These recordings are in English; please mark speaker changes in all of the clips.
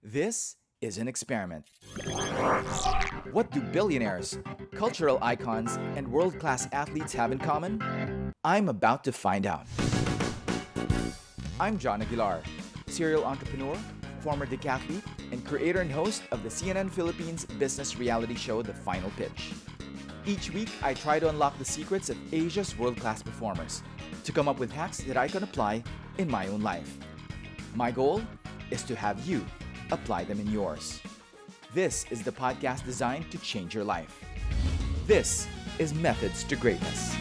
Speaker 1: This is an experiment. What do billionaires, cultural icons, and world class athletes have in common? I'm about to find out. I'm John Aguilar, serial entrepreneur, former decathlete, and creator and host of the CNN Philippines business reality show The Final Pitch. Each week, I try to unlock the secrets of Asia's world class performers to come up with hacks that I can apply in my own life. My goal is to have you apply them in yours. This is the podcast designed to change your life. This is Methods to Greatness.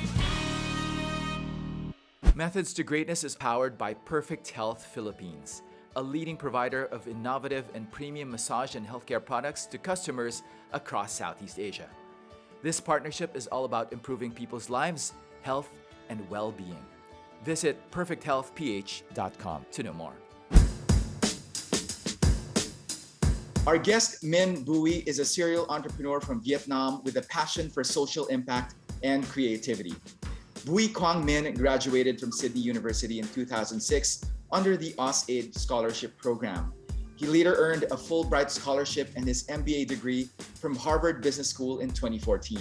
Speaker 1: Methods to Greatness is powered by Perfect Health Philippines, a leading provider of innovative and premium massage and healthcare products to customers across Southeast Asia. This partnership is all about improving people's lives, health, and well-being. Visit perfecthealthph.com to know more. Our guest, Minh Bui, is a serial entrepreneur from Vietnam with a passion for social impact and creativity. Bui Quang Minh graduated from Sydney University in 2006 under the AusAid Scholarship Program. He later earned a Fulbright Scholarship and his MBA degree from Harvard Business School in 2014.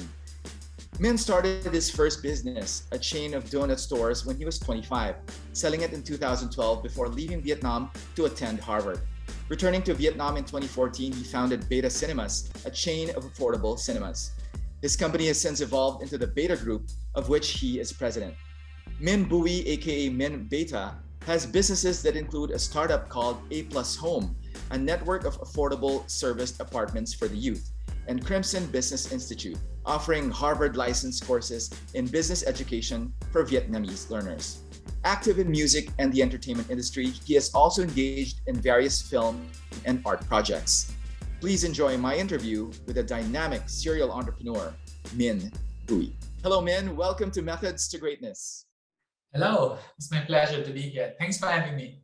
Speaker 1: Minh started his first business, a chain of donut stores, when he was 25, selling it in 2012 before leaving Vietnam to attend Harvard. Returning to Vietnam in 2014, he founded Beta Cinemas, a chain of affordable cinemas. His company has since evolved into the Beta Group, of which he is president. Minh Bui, aka Minh Beta, has businesses that include a startup called A Plus Home, a network of affordable serviced apartments for the youth, and Crimson Business Institute, offering Harvard licensed courses in business education for Vietnamese learners. Active in music and the entertainment industry, he has also engaged in various film and art projects. Please enjoy my interview with a dynamic serial entrepreneur, Minh Bui. Hello, Minh. Welcome to Methods to Greatness.
Speaker 2: Hello, it's my pleasure to be here. Thanks for having me.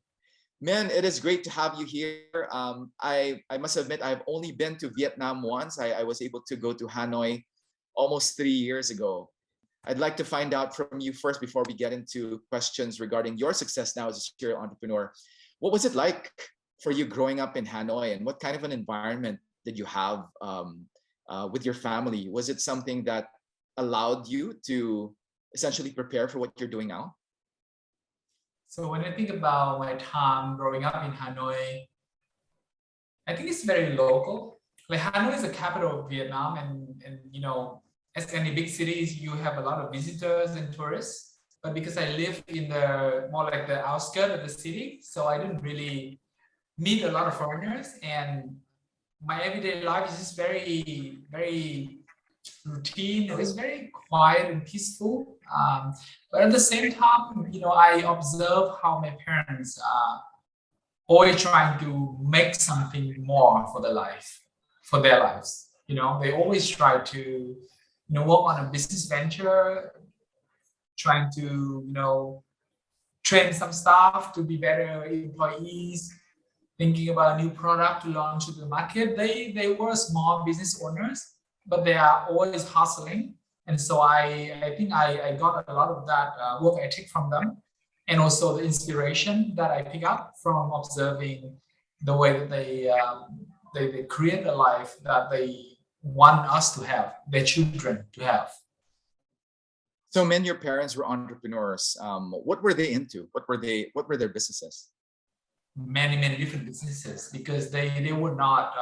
Speaker 1: Minh, it is great to have you here. I must admit, I've only been to Vietnam once. I was able to go to Hanoi almost 3 years ago. I'd like to find out from you first before we get into questions regarding your success now as a serial entrepreneur. What was it like for you growing up in Hanoi, and what kind of an environment did you have with your family? Was it something that allowed you to essentially prepare for what you're doing now?
Speaker 2: So when I think about my time growing up in Hanoi, I think it's very local. Like Hanoi is the capital of Vietnam, and as any big cities, you have a lot of visitors and tourists. But because I live in the more like the outskirts of the city, so I didn't really meet a lot of foreigners, and my everyday life is just very, very routine. It was very quiet and peaceful. But at the same time, I observe how my parents are always trying to make something more for their lives. They always try to, work on a business venture, trying to, train some staff to be better employees, thinking about a new product to launch to the market. They were small business owners, but they are always hustling. And so I think I got a lot of that work ethic from them, and also the inspiration that I pick up from observing the way that they create a life that they want us to have, their children to have.
Speaker 1: So, Minh, your parents were entrepreneurs. What were they into? What were their businesses?
Speaker 2: Many different businesses, because they were not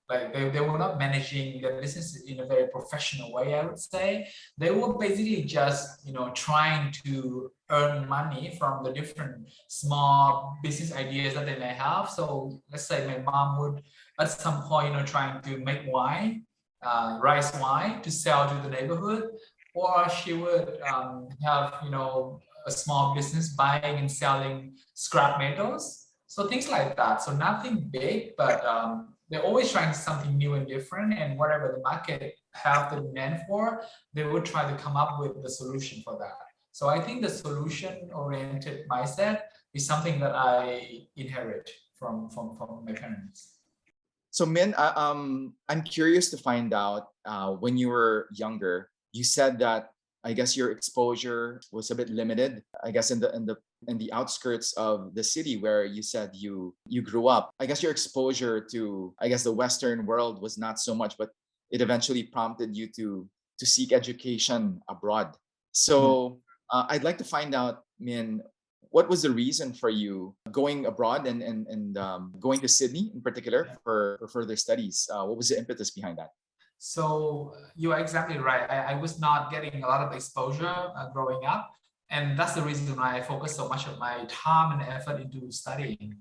Speaker 2: they were not managing their business in a very professional way, I would say. They were basically just trying to earn money from the different small business ideas that they may have. So let's say my mom would at some point trying to make wine, rice wine, to sell to the neighborhood, or she would have a small business buying and selling scrap metals. So things like that. So nothing big, but they're always trying something new and different. And whatever the market have the demand for, they would try to come up with the solution for that. So I think the solution-oriented mindset is something that I inherit from my parents.
Speaker 1: So, Minh, I'm curious to find out, when you were younger, you said that I guess your exposure was a bit limited, I guess, in the in the outskirts of the city where you said you grew up. I guess your exposure to, I guess, the Western world was not so much, but it eventually prompted you to seek education abroad. So I'd like to find out, Min, what was the reason for you going abroad and going to Sydney in particular for further studies? What was the impetus behind that?
Speaker 2: So you are exactly right. I was not getting a lot of exposure growing up. And that's the reason why I focus so much of my time and effort into studying.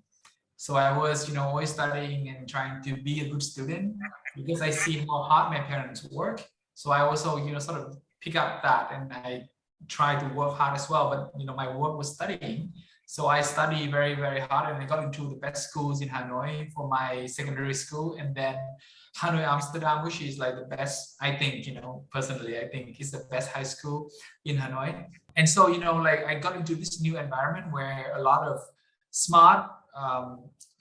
Speaker 2: So I was, always studying and trying to be a good student because I see how hard my parents work. So I also, sort of pick up that and I try to work hard as well. But, my work was studying. So I studied very, very hard and I got into the best schools in Hanoi for my secondary school. And then Hanoi, Amsterdam, which is like the best, I think, personally, I think is the best high school in Hanoi. And so, like I got into this new environment where a lot of smart,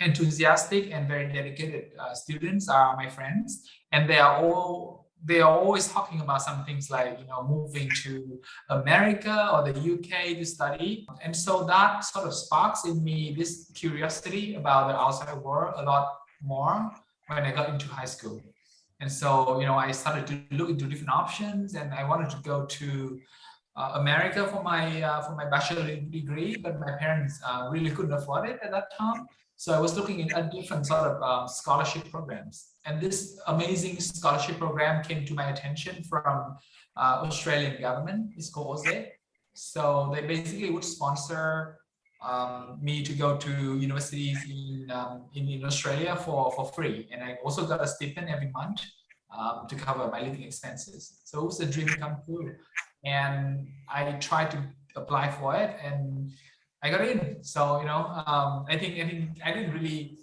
Speaker 2: enthusiastic and very dedicated students are my friends. And they are always talking about some things like, moving to America or the UK to study. And so that sort of sparks in me this curiosity about the outside world a lot more when I got into high school. And so, I started to look into different options and I wanted to go to America for my bachelor degree, but my parents really couldn't afford it at that time. So I was looking at different sort of scholarship programs. And this amazing scholarship program came to my attention from Australian government. It's called OZE. So they basically would sponsor me to go to universities in Australia for free. And I also got a stipend every month to cover my living expenses. So it was a dream come true. And I tried to apply for it and I got in. So, I think I didn't really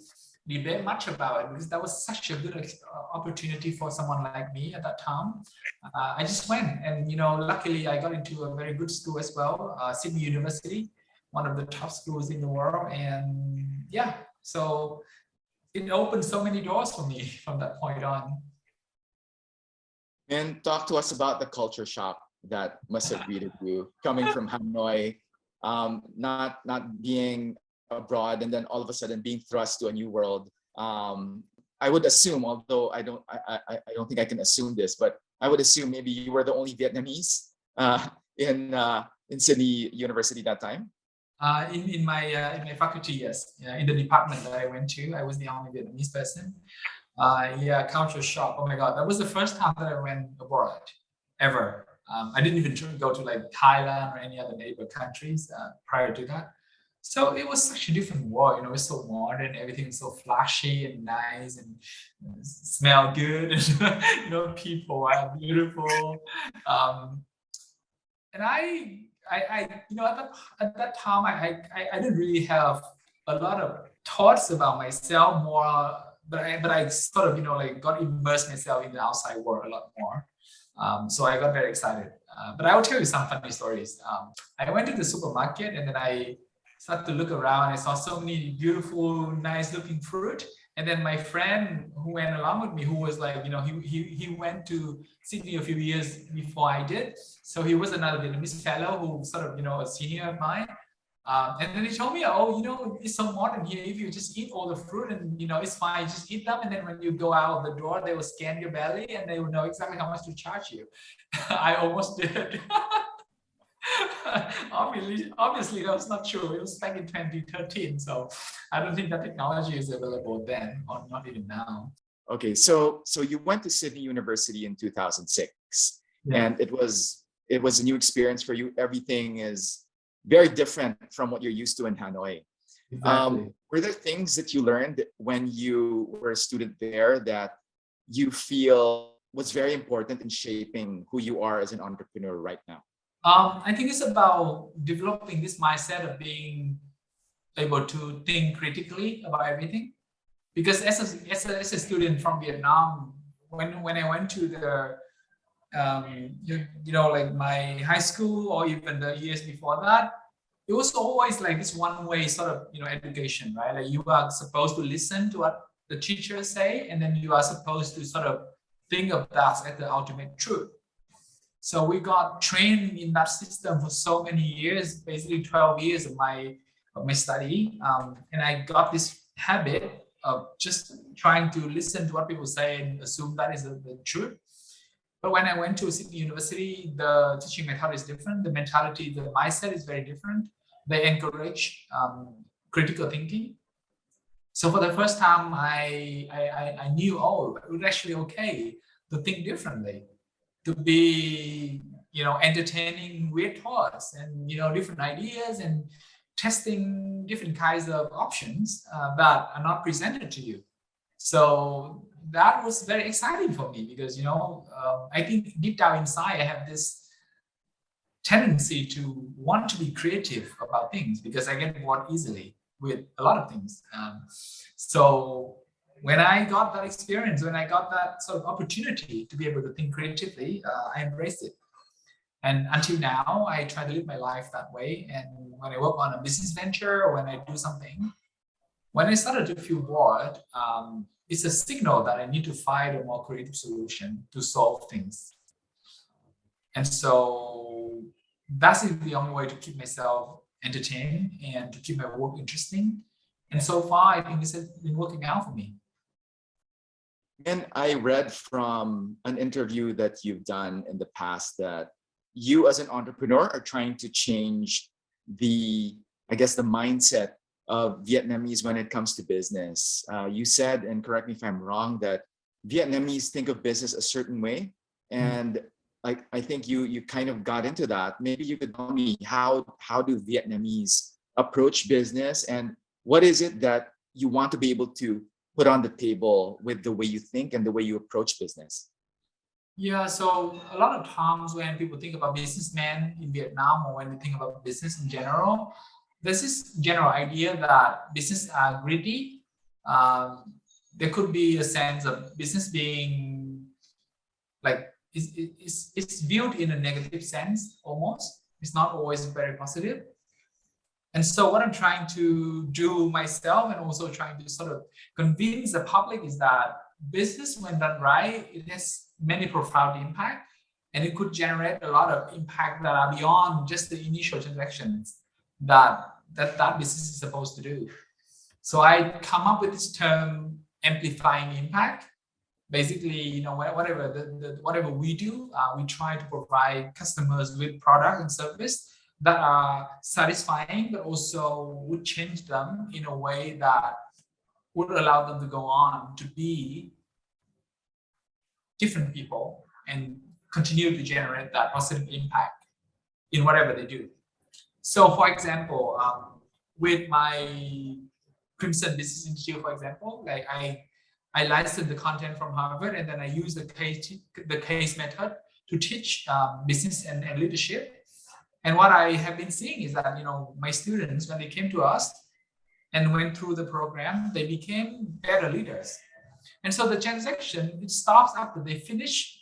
Speaker 2: debate much about it because that was such a good opportunity for someone like me at that time. I just went and, luckily I got into a very good school as well, Sydney University, one of the top schools in the world. And yeah, so it opened so many doors for me from that point on.
Speaker 1: And talk to us about the culture shock that must have greeted you coming from Hanoi, not being abroad, and then all of a sudden being thrust to a new world. I would assume, although I don't think I can assume this, but I would assume maybe you were the only Vietnamese in Sydney University that time.
Speaker 2: In my faculty, yes. In the department that I went to, I was the only Vietnamese person. Culture shock. Oh my God, that was the first time that I went abroad ever. I didn't even go to like Thailand or any other neighbor countries prior to that. So it was such a different world, it was so modern, everything so flashy and nice and smell good, and people are beautiful. And I at that time I didn't really have a lot of thoughts about myself more, but I sort of like got immersed myself in the outside world a lot more. So I got very excited. But I will tell you some funny stories. I went to the supermarket and then I started to look around. I saw so many beautiful, nice looking fruit. And then my friend who went along with me, who was like, he went to Sydney a few years before I did. So he was another Vietnamese fellow who sort of, a senior of mine. And then he told me, it's so modern here. If you just eat all the fruit and, it's fine, just eat them. And then when you go out of the door, they will scan your belly and they will know exactly how much to charge you. I almost did. Obviously, that was not true. It was back in 2013. So I don't think that technology is available then or not even now.
Speaker 1: Okay, so you went to Sydney University in 2006 and it was a new experience for you. Everything is very different from what you're used to in Hanoi.
Speaker 2: Exactly.
Speaker 1: Were there things that you learned when you were a student there that you feel was very important in shaping who you are as an entrepreneur right now?
Speaker 2: I think it's about developing this mindset of being able to think critically about everything. Because as a student from Vietnam, when I went to the like my high school or even the years before that, it was always like this one way sort of education, right? Like you are supposed to listen to what the teachers say, and then you are supposed to sort of think of that as the ultimate truth. So we got trained in that system for so many years, basically 12 years of my study. And I got this habit of just trying to listen to what people say and assume that is the truth. But when I went to Sydney University, the teaching method is different. The mentality, the mindset is very different. They encourage critical thinking. So for the first time, I knew, oh, it was actually okay to think differently, to be, entertaining weird thoughts and, different ideas and testing different kinds of options that are not presented to you. So that was very exciting for me because, I think deep down inside, I have this tendency to want to be creative about things because I get bored easily with a lot of things. So when I got that experience, when I got that sort of opportunity to be able to think creatively, I embraced it. And until now, I try to live my life that way. And when I work on a business venture or when I do something, when I started to feel bored, it's a signal that I need to find a more creative solution to solve things. And so that's the only way to keep myself entertained and to keep my work interesting. And so far, I think this has been working out for me.
Speaker 1: And I read from an interview that you've done in the past that you as an entrepreneur are trying to change the mindset of Vietnamese when it comes to business. You said, and correct me if I'm wrong, that Vietnamese think of business a certain way. And I think you kind of got into that. Maybe you could tell me how do Vietnamese approach business, and what is it that you want to be able to put on the table with the way you think and the way you approach business?
Speaker 2: Yeah, so a lot of times when people think about businessmen in Vietnam or when they think about business in general, there's this general idea that business are greedy. There could be a sense of business being like it's viewed in a negative sense almost. It's not always very positive. And so what I'm trying to do myself and also trying to sort of convince the public is that business, when done right, it has many profound impact, and it could generate a lot of impact that are beyond just the initial transactions that business is supposed to do. So I come up with this term, amplifying impact. Basically, whatever we do, we try to provide customers with product and service that are satisfying, but also would change them in a way that would allow them to go on to be different people and continue to generate that positive impact in whatever they do. So, for example, with my Crimson Business Institute, for example, like I licensed the content from Harvard, and then I use the case method to teach business and leadership. And what I have been seeing is that my students, when they came to us and went through the program, they became better leaders. And so the transaction, it stops after they finish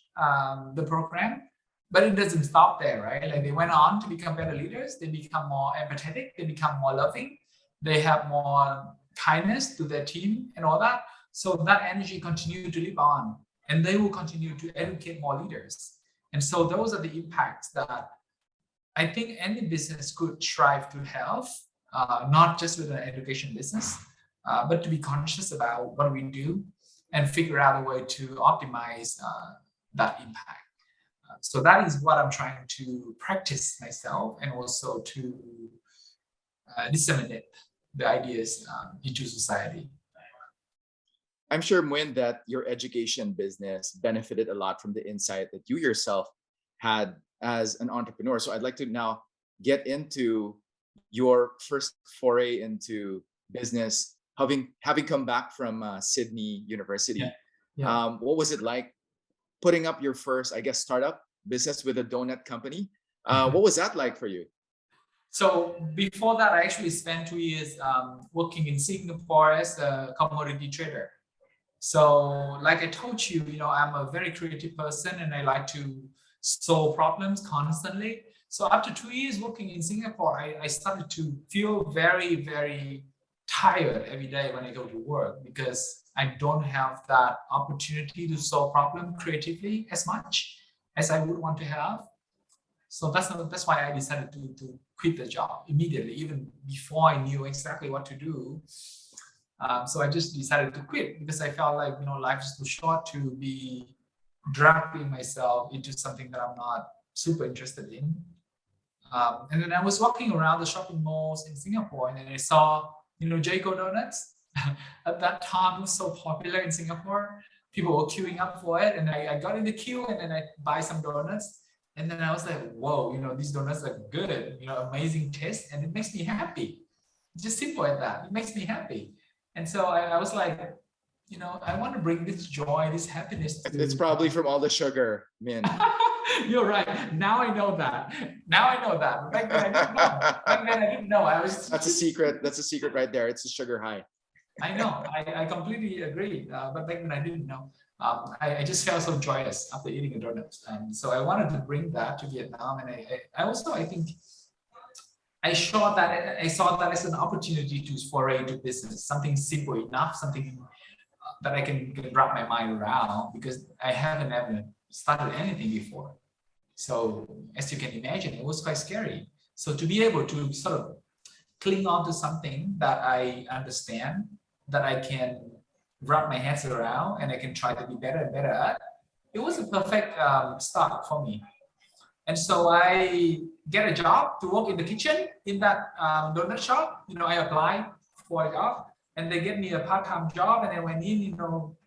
Speaker 2: the program, but it doesn't stop there, right? Like they went on to become better leaders. They become more empathetic. They become more loving. They have more kindness to their team and all that. So that energy continues to live on, and they will continue to educate more leaders. And so those are the impacts that I think any business could strive to have, not just with an education business, but to be conscious about what we do and figure out a way to optimize that impact. So that is what I'm trying to practice myself, and also to disseminate the ideas into society.
Speaker 1: I'm sure, Nguyen, that your education business benefited a lot from the insight that you yourself had as an entrepreneur. So I'd like to now get into your first foray into business, having come back from Sydney University.
Speaker 2: Yeah. Yeah.
Speaker 1: What was it like putting up your first, startup business with a donut company? What was that like for you?
Speaker 2: So before that, I actually spent 2 years working in Singapore as a commodity trader. So like I told you, I'm a very creative person and I like to solve problems constantly. So after 2 years working in Singapore, I started to feel very, very tired every day when I go to work, because I don't have that opportunity to solve problems creatively as much as I would want to have. So that's why I decided to quit the job immediately, even before I knew exactly what to do. So I just decided to quit because I felt like, life is too short to be dragging myself into something that I'm not super interested in. And then I was walking around the shopping malls in Singapore, and then I saw, Jayco Donuts. At that time, it was so popular in Singapore. People were queuing up for it, and I got in the queue, and then I buy some donuts. And then I was like, whoa, these donuts are good, amazing taste, and it makes me happy. Just simple as that. It makes me happy. And so I was like, I want to bring this joy, this happiness to...
Speaker 1: It's probably from all the sugar, Min.
Speaker 2: You're right. Now I know that. But back then I didn't know. I was...
Speaker 1: That's a secret. That's a secret right there. It's a sugar high.
Speaker 2: I know. I completely agree. But back then I didn't know. I just felt so joyous after eating a donut. So I wanted to bring that to Vietnam. And I think I saw that as an opportunity to foray into business, something simple enough, something that I can wrap my mind around, because I haven't ever started anything before. So as you can imagine, it was quite scary. So to be able to sort of cling on to something that I understand, that I can wrap my hands around, and I can try to be better and better at, it was a perfect start for me. And so I get a job to work in the kitchen in that donut shop. I applied for a job, and they gave me a part-time job, and I went in,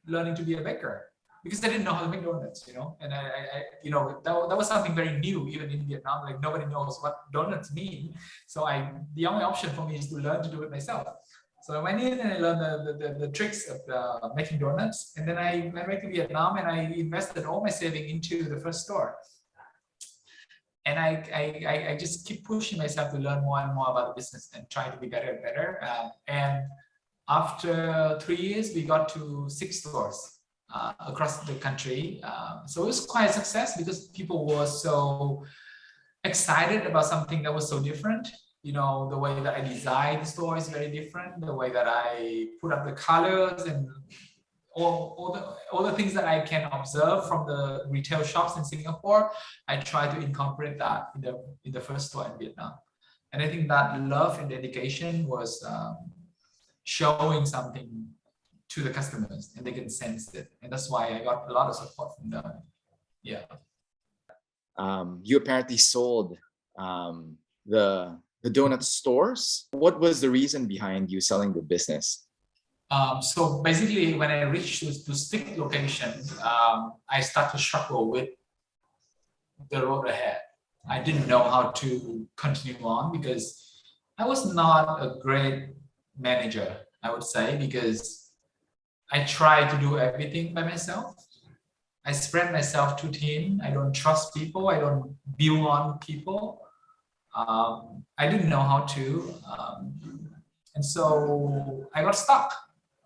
Speaker 2: learning to be a baker, because I didn't know how to make donuts, and that was something very new, even in Vietnam. Like, nobody knows what donuts mean. So the only option for me is to learn to do it myself. So I went in and I learned the tricks of making donuts, and then I went back to Vietnam and I invested all my saving into the first store. And I just keep pushing myself to learn more and more about the business and try to be better and better. And after 3 years, we got to 6 stores across the country. So it was quite a success, because people were so excited about something that was so different. The way that I design the store is very different. The way that I put up the colors and all the things that I can observe from the retail shops in Singapore, I try to incorporate that in the first store in Vietnam. And I think that love and dedication was showing something to the customers, and they can sense it. And that's why I got a lot of support from them. Yeah.
Speaker 1: You apparently sold the donut stores. What was the reason behind you selling the business?
Speaker 2: So basically, when I reached to stick location, I started to struggle with the road ahead. I didn't know how to continue on, because I was not a great manager, I would say, because I tried to do everything by myself. I spread myself too thin. I don't trust people. I don't build on people. I didn't know how to. And so I got stuck.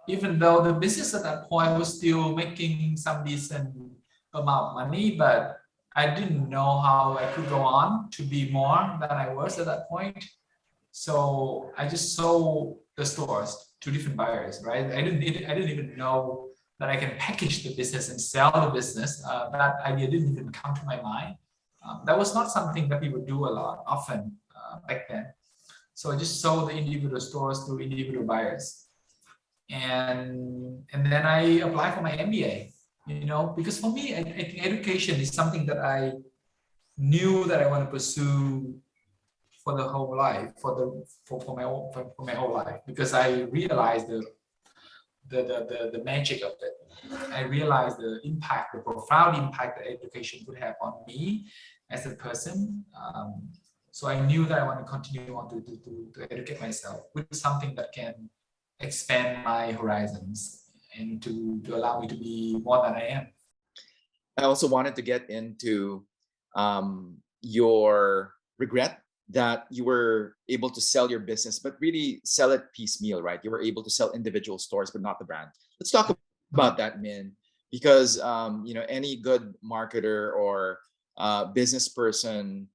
Speaker 2: Even though the business at that point was still making some decent amount of money, but I didn't know how I could go on to be more than I was at that point. So I just sold the stores to different buyers, right? I didn't even know that I can package the business and sell the business. That idea didn't even come to my mind. That was not something that people do often back then. So I just sold the individual stores to individual buyers. And then I applied for my MBA, because for me, I think education is something that I knew that I want to pursue for the whole life, for my whole life, because I realized the magic of it. I realized the impact, the profound impact that education could have on me as a person. So I knew that I want to continue on to educate myself with something that can expand my horizons and to allow me to be more than I am.
Speaker 1: I also wanted to get into your regret that you were able to sell your business, but really sell it piecemeal, right? You were able to sell individual stores, but not the brand. Let's talk about that, Min, because any good marketer or business person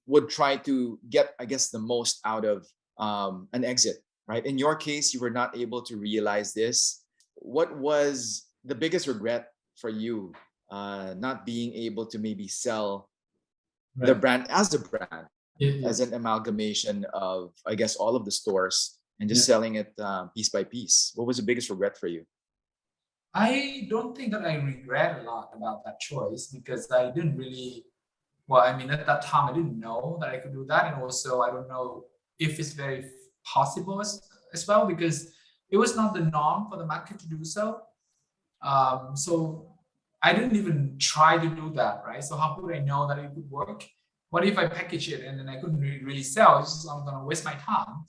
Speaker 1: would try to get, I guess, the most out of an exit, right? In your case, you were not able to realize this. What was the biggest regret for you, not being able to maybe sell the
Speaker 2: Right.
Speaker 1: brand as a brand,
Speaker 2: Yeah,
Speaker 1: as
Speaker 2: yeah,
Speaker 1: an amalgamation of, I guess, all of the stores and just
Speaker 2: yeah.
Speaker 1: selling it piece by piece. What was the biggest regret for you?
Speaker 2: I don't think that I regret a lot about that choice because I didn't really, well, I mean, at that time, I didn't know that I could do that. And also, I don't know if it's very possible as well because it was not the norm for the market to do so. So I didn't even try to do that, right? So how could I know that it would work? What if I package it and then I couldn't really sell? It's just I'm gonna waste my time.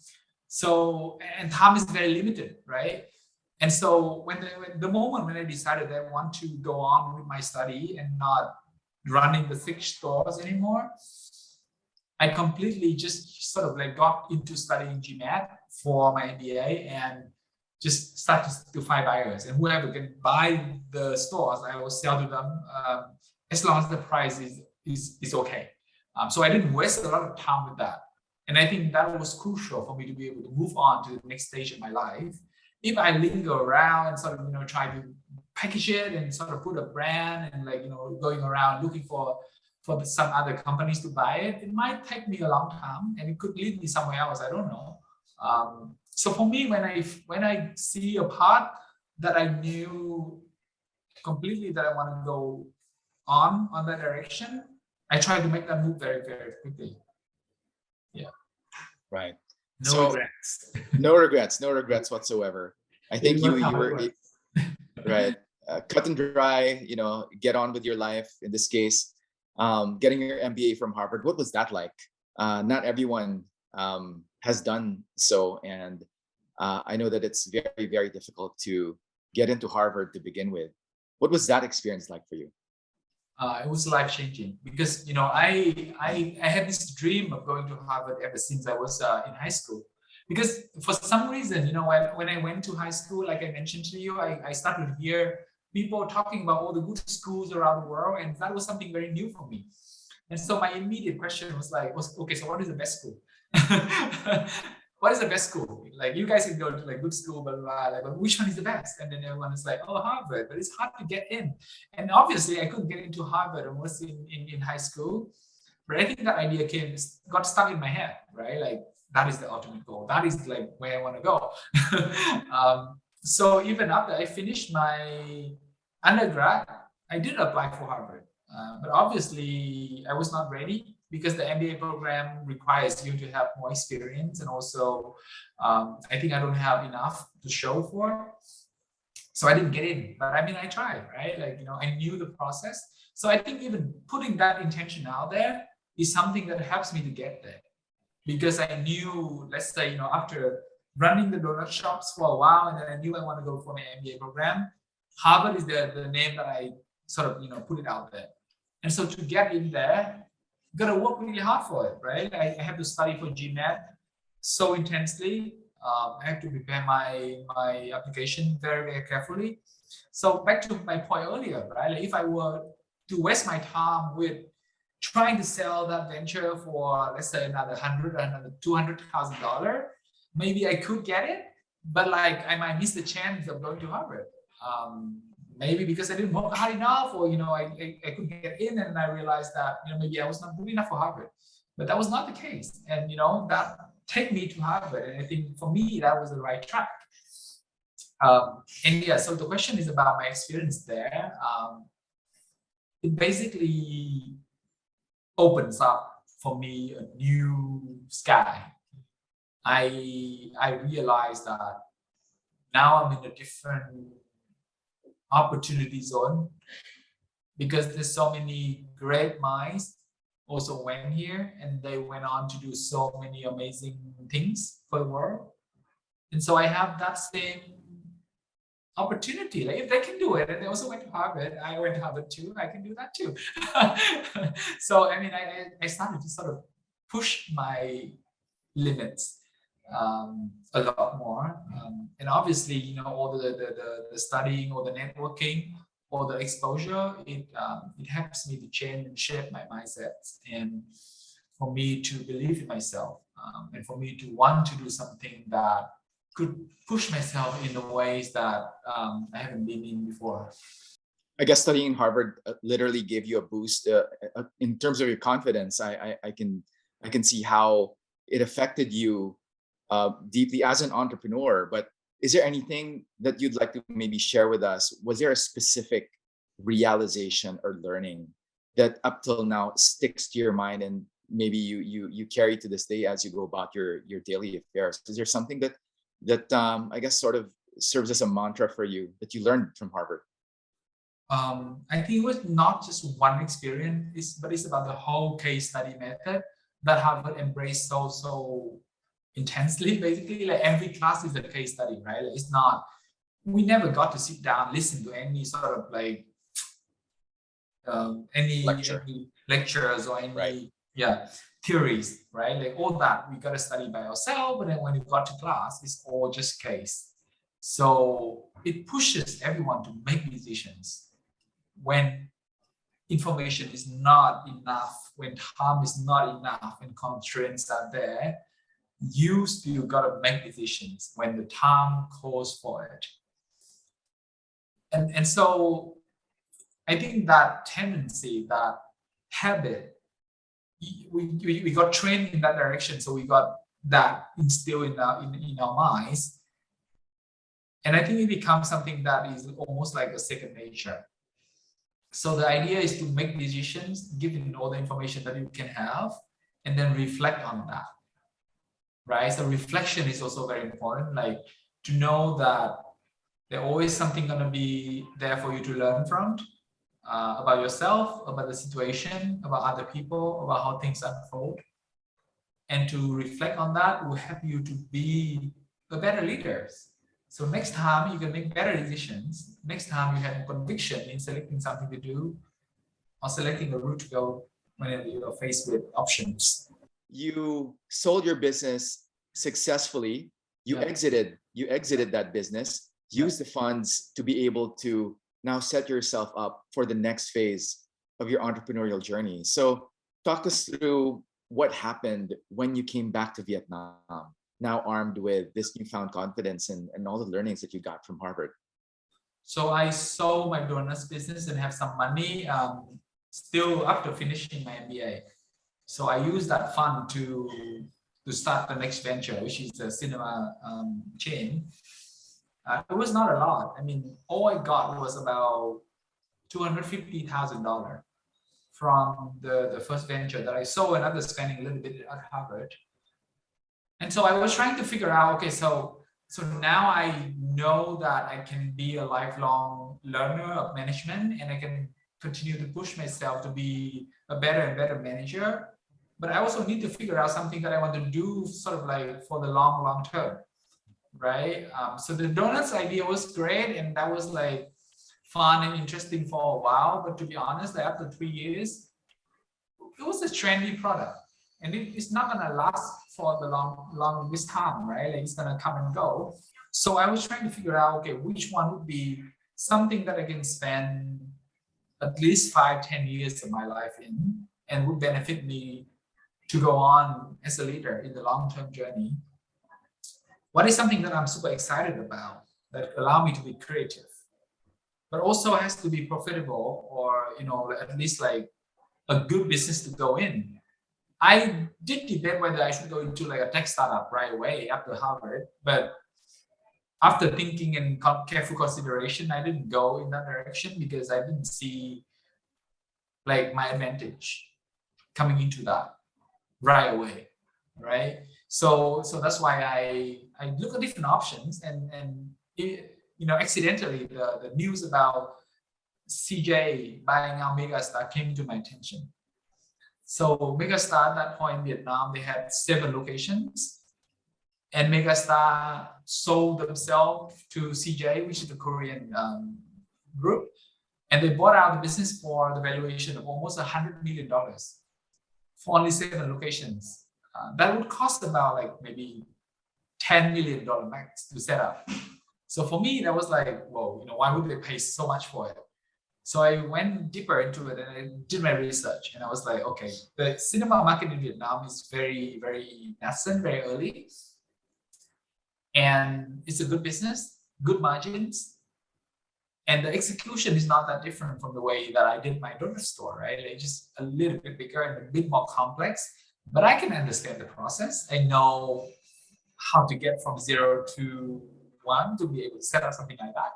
Speaker 2: So and time is very limited, right? And so when the moment when I decided I want to go on with my study and not running the 6 stores anymore, I completely just sort of like got into studying GMAT for my MBA and just started to find buyers. And whoever can buy the stores, I will sell to them as long as the price is okay. So I didn't waste a lot of time with that. And I think that was crucial for me to be able to move on to the next stage of my life. If I linger around and sort of, try to package it and sort of put a brand and like, going around looking for some other companies to buy it, it might take me a long time and it could lead me somewhere else. I don't know. So for me, when I see a path that I knew completely that I want to go on that direction, I try to make that move very, very quickly. Yeah.
Speaker 1: Right.
Speaker 2: No
Speaker 1: So
Speaker 2: regrets.
Speaker 1: no regrets whatsoever. I
Speaker 2: It
Speaker 1: think
Speaker 2: was
Speaker 1: you
Speaker 2: how it
Speaker 1: were
Speaker 2: was.
Speaker 1: right. Cut and dry, get on with your life. In this case, getting your MBA from Harvard. What was that like? Not everyone has done so, and I know that it's very, very difficult to get into Harvard to begin with. What was that experience like for you?
Speaker 2: It was life changing because I had this dream of going to Harvard ever since I was in high school. Because for some reason, when I went to high school, like I mentioned to you, I started to hear people talking about all the good schools around the world, and that was something very new for me. And so my immediate question was okay, so what is the best school? What is the best school? Like you guys can go to like good school, blah, blah, blah, like, but which one is the best? And then everyone is like, oh, Harvard, but it's hard to get in. And obviously I couldn't get into Harvard almost in high school. But I think that idea got stuck in my head, right? Like that is the ultimate goal. That is like where I want to go. So even after I finished my undergrad, I did apply for Harvard. But obviously, I was not ready because the MBA program requires you to have more experience, and also, I think I don't have enough to show for. So I didn't get in, but I mean, I tried, right? Like I knew the process. So I think even putting that intention out there is something that helps me to get there because I knew, let's say, after running the donut shops for a while, and then I knew I want to go for my MBA program. Harvard is the name that I sort of put it out there. And so to get in there, you gotta work really hard for it, right? I have to study for GMAT so intensely. I have to prepare my application very, very carefully. So back to my point earlier, right? Like if I were to waste my time with trying to sell that venture for let's say another another $200,000, maybe I could get it, but like I might miss the chance of going to Harvard. Maybe because I didn't work hard enough, or I couldn't get in, and I realized that maybe I was not good enough for Harvard. But that was not the case, and that take me to Harvard, and I think for me that was the right track. And yeah, so the question is about my experience there. It basically opens up for me a new sky. I realized that now I'm in a different opportunity zone because there's so many great minds also went here and they went on to do so many amazing things for the world. And so I have that same opportunity. Like if they can do it and they also went to Harvard, I went to Harvard too, I can do that too. So I mean, I started to sort of push my limits a lot more. And obviously, all the studying or the networking or the exposure, it helps me to change and shape my mindset and for me to believe in myself, and for me to want to do something that could push myself in the ways that I haven't been in before.
Speaker 1: I guess studying in Harvard literally gave you a boost in terms of your confidence. I can see how it affected you deeply as an entrepreneur. But is there anything that you'd like to maybe share with us? Was there a specific realization or learning that up till now sticks to your mind and maybe you carry to this day as you go about your daily affairs? Is there something that I guess sort of serves as a mantra for you that you learned from Harvard?
Speaker 2: I think it was not just one experience, but it's about the whole case study method that Harvard embraced so intensely. Basically, like every class is a case study, right? Like it's not. We never got to sit down, listen to any sort of like
Speaker 1: Lecture,
Speaker 2: any lectures or
Speaker 1: right?
Speaker 2: any theories, right? Like all that we got to study by ourselves, but then when you got to class, it's all just case. So it pushes everyone to make decisions when information is not enough, when time is not enough, and constraints are there. You still got to make decisions when the time calls for it. And so I think that tendency, that habit, we got trained in that direction. So we got that instilled in our minds. And I think it becomes something that is almost like a second nature. So the idea is to make decisions given all the information that you can have and then reflect on that, right? So reflection is also very important, like to know that there's always something going to be there for you to learn from, about yourself, about the situation, about other people, about how things unfold. And to reflect on that will help you to be a better leader. So next time you can make better decisions. Next time you have conviction in selecting something to do or selecting a route to go whenever you are faced with options.
Speaker 1: You sold your business successfully. You exited that business, used the funds to be able to now set yourself up for the next phase of your entrepreneurial journey. So talk us through what happened when you came back to Vietnam, now armed with this newfound confidence and all the learnings that you got from Harvard.
Speaker 2: So I sold my donuts business and have some money still after finishing my MBA. So I used that fund to start the next venture, which is a cinema chain. It was not a lot. I mean, all I got was about $250,000 from the first venture that I sold, and after spending a little bit at Harvard. And so I was trying to figure out, okay, so now I know that I can be a lifelong learner of management, and I can continue to push myself to be a better and better manager. But I also need to figure out something that I want to do sort of like for the long term, right? So the donuts idea was great, and that was like fun and interesting for a while. But to be honest, like after 3 years, it was a trendy product, and it's not gonna last for the long this time, right? Like it's gonna come and go. So I was trying to figure out, okay, which one would be something that I can spend at least 5-10 years of my life in and would benefit me to go on as a leader in the long-term journey. What is something that I'm super excited about that allow me to be creative, but also has to be profitable, or at least like a good business to go in. I did debate whether I should go into like a tech startup right away after Harvard, but after thinking and careful consideration, I didn't go in that direction because I didn't see like my advantage coming into that right away, right? So that's why I look at different options, and accidentally the news about CJ buying out Megastar came to my attention. So Megastar at that point in Vietnam, they had 7 locations, and Megastar sold themselves to CJ, which is a Korean group, and they bought out the business for the valuation of almost $100 million for only 7 locations. That would cost about like maybe $10 million max to set up. So for me, that was like, whoa, why would they pay so much for it? So I went deeper into it and I did my research, and I was like, okay, the cinema market in Vietnam is very, very nascent, very early. And it's a good business, good margins. And the execution is not that different from the way that I did my donut store, right? It's just a little bit bigger and a bit more complex, but I can understand the process. I know how to get from 0 to 1 to be able to set up something like that.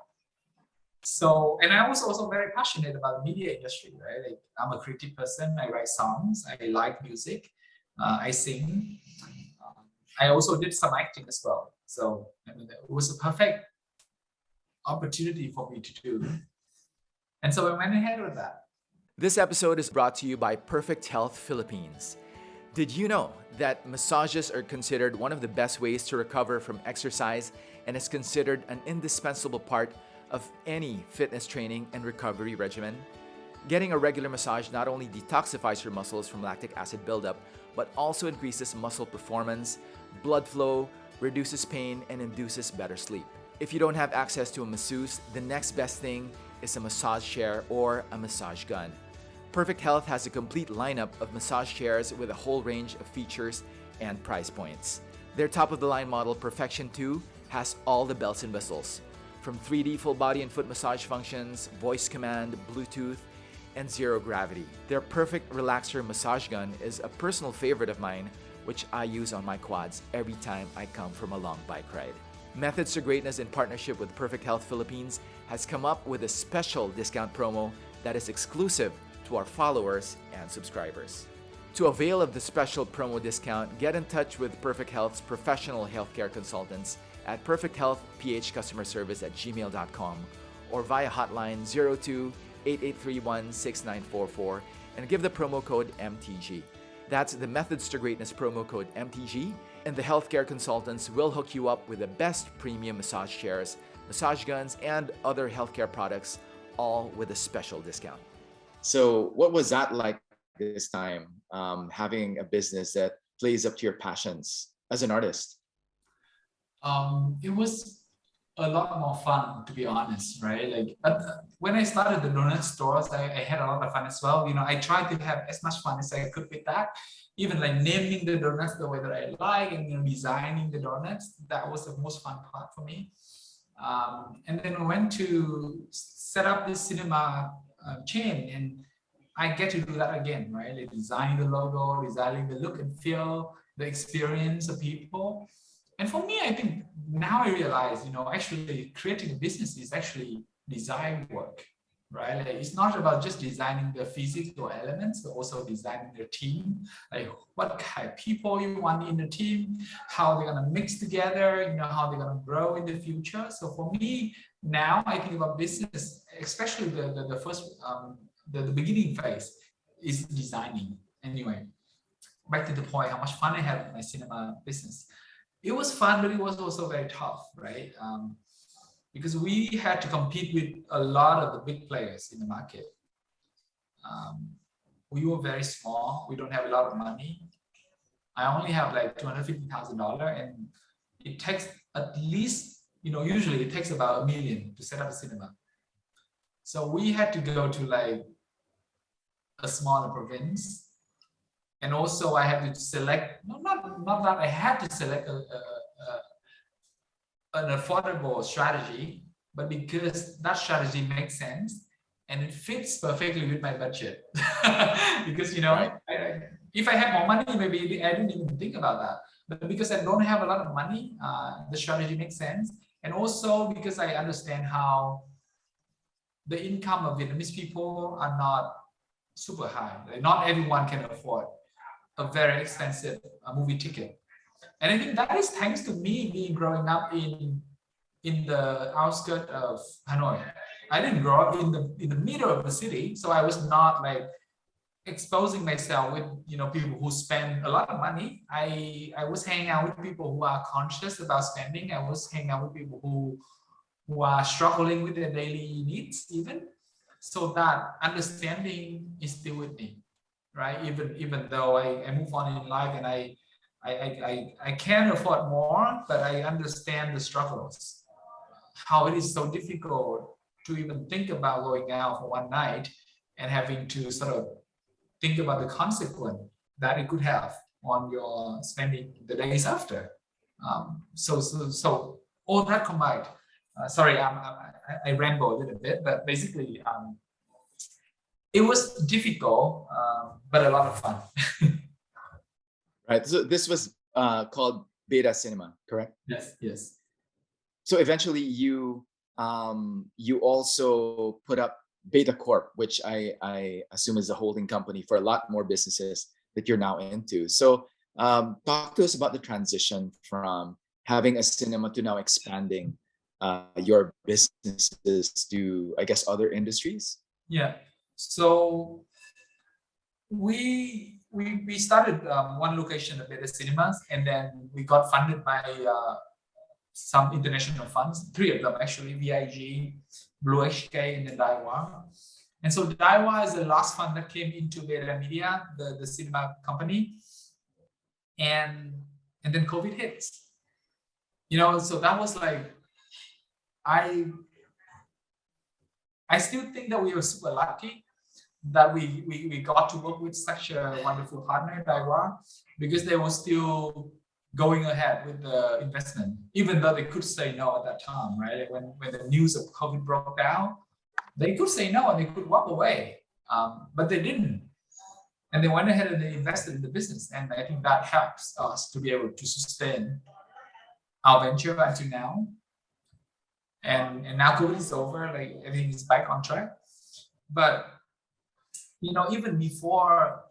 Speaker 2: So, and I was also very passionate about the media industry, right? Like, I'm a creative person. I write songs. I like music. I sing. I also did some acting as well. So, I mean, it was a perfect opportunity for me to do. And so I went ahead with that.
Speaker 1: This episode is brought to you by Perfect Health Philippines. Did you know that massages are considered one of the best ways to recover from exercise and is considered an indispensable part of any fitness training and recovery regimen? Getting a regular massage not only detoxifies your muscles from lactic acid buildup, but also increases muscle performance, blood flow, reduces pain, and induces better sleep. If you don't have access to a masseuse, the next best thing is a massage chair or a massage gun. Perfect Health has a complete lineup of massage chairs with a whole range of features and price points. Their top-of-the-line model, Perfection 2, has all the bells and whistles, from 3D full body and foot massage functions, voice command, Bluetooth, and zero gravity. Their Perfect Relaxer massage gun is a personal favorite of mine, which I use on my quads every time I come from a long bike ride. Methods to Greatness, in partnership with Perfect Health Philippines, has come up with a special discount promo that is exclusive to our followers and subscribers. To avail of the special promo discount, get in touch with Perfect Health's professional healthcare consultants at perfecthealthphcustomerservice@gmail.com or via hotline 02-8831-6944 and give the promo code MTG. That's the Methods to Greatness promo code MTG, and the healthcare consultants will hook you up with the best premium massage chairs, massage guns, and other healthcare products, all with a special discount. So what was that like this time, having a business that plays up to your passions as an artist?
Speaker 2: It was a lot more fun, to be honest, right? Like, but when I started the donut stores, I had a lot of fun as well. You know, I tried to have as much fun as I could with that. Even like naming the donuts the way that I like, and designing the donuts, that was the most fun part for me. And then I went to set up this cinema chain, and I get to do that again, right? Like designing the logo, designing the look and feel, the experience of people. And for me, I think now I realize, actually creating a business is actually design work, right? Like, it's not about just designing the physical elements, but also designing the team, like what kind of people you want in the team, how they're going to mix together, how they're going to grow in the future. So for me, now I think about business, especially the first, the beginning phase is designing. Anyway, back to the point, how much fun I had with my cinema business. It was fun, but it was also very tough, right? Because we had to compete with a lot of the big players in the market. We were very small. We don't have a lot of money. I only have like $250,000, and it takes at least, usually it takes about $1 million to set up a cinema. So we had to go to like a smaller province. And also I had to select, not that I had to select an affordable strategy, but because that strategy makes sense and it fits perfectly with my budget. Because,
Speaker 1: Right.
Speaker 2: if I had more money, maybe I didn't even think about that. But because I don't have a lot of money, the strategy makes sense. And also because I understand how the income of Vietnamese people are not super high. Like, not everyone can afford a very expensive movie ticket. And I think that is thanks to me growing up in the outskirts of Hanoi. I didn't grow up in the middle of the city, so I was not like exposing myself with people who spend a lot of money. I was hanging out with people who are conscious about spending. I was hanging out with people who are struggling with their daily needs even. So that understanding is still with me, right? Even though I move on in life and I can afford more, but I understand the struggles, how it is so difficult to even think about going out for one night and having to sort of think about the consequence that it could have on your spending the days after. So all that combined, Sorry, I ramble a little bit, but basically, it was difficult, but a lot of fun.
Speaker 1: Right. So this was called Beta Cinema, correct?
Speaker 2: Yes, yes.
Speaker 1: So eventually you also put up Beta Corp, which I assume is a holding company for a lot more businesses that you're now into. So talk to us about the transition from having a cinema to now expanding your businesses to, I guess, other industries.
Speaker 2: Yeah. So we started one location at Beta Cinemas, and then we got funded by some international funds, three of them actually, VIG, Blue HK, and then Daiwa. And so Daiwa is the last fund that came into Beta Media, the cinema company, and then COVID hits. So that was like, I still think that we were super lucky that we got to work with such a wonderful partner, Daiwa, because they were still going ahead with the investment, even though they could say no at that time, right? When the news of COVID broke down, they could say no and they could walk away, but they didn't. And they went ahead and they invested in the business. And I think that helps us to be able to sustain our venture until now. And now COVID is over, like everything is back on track. But even before,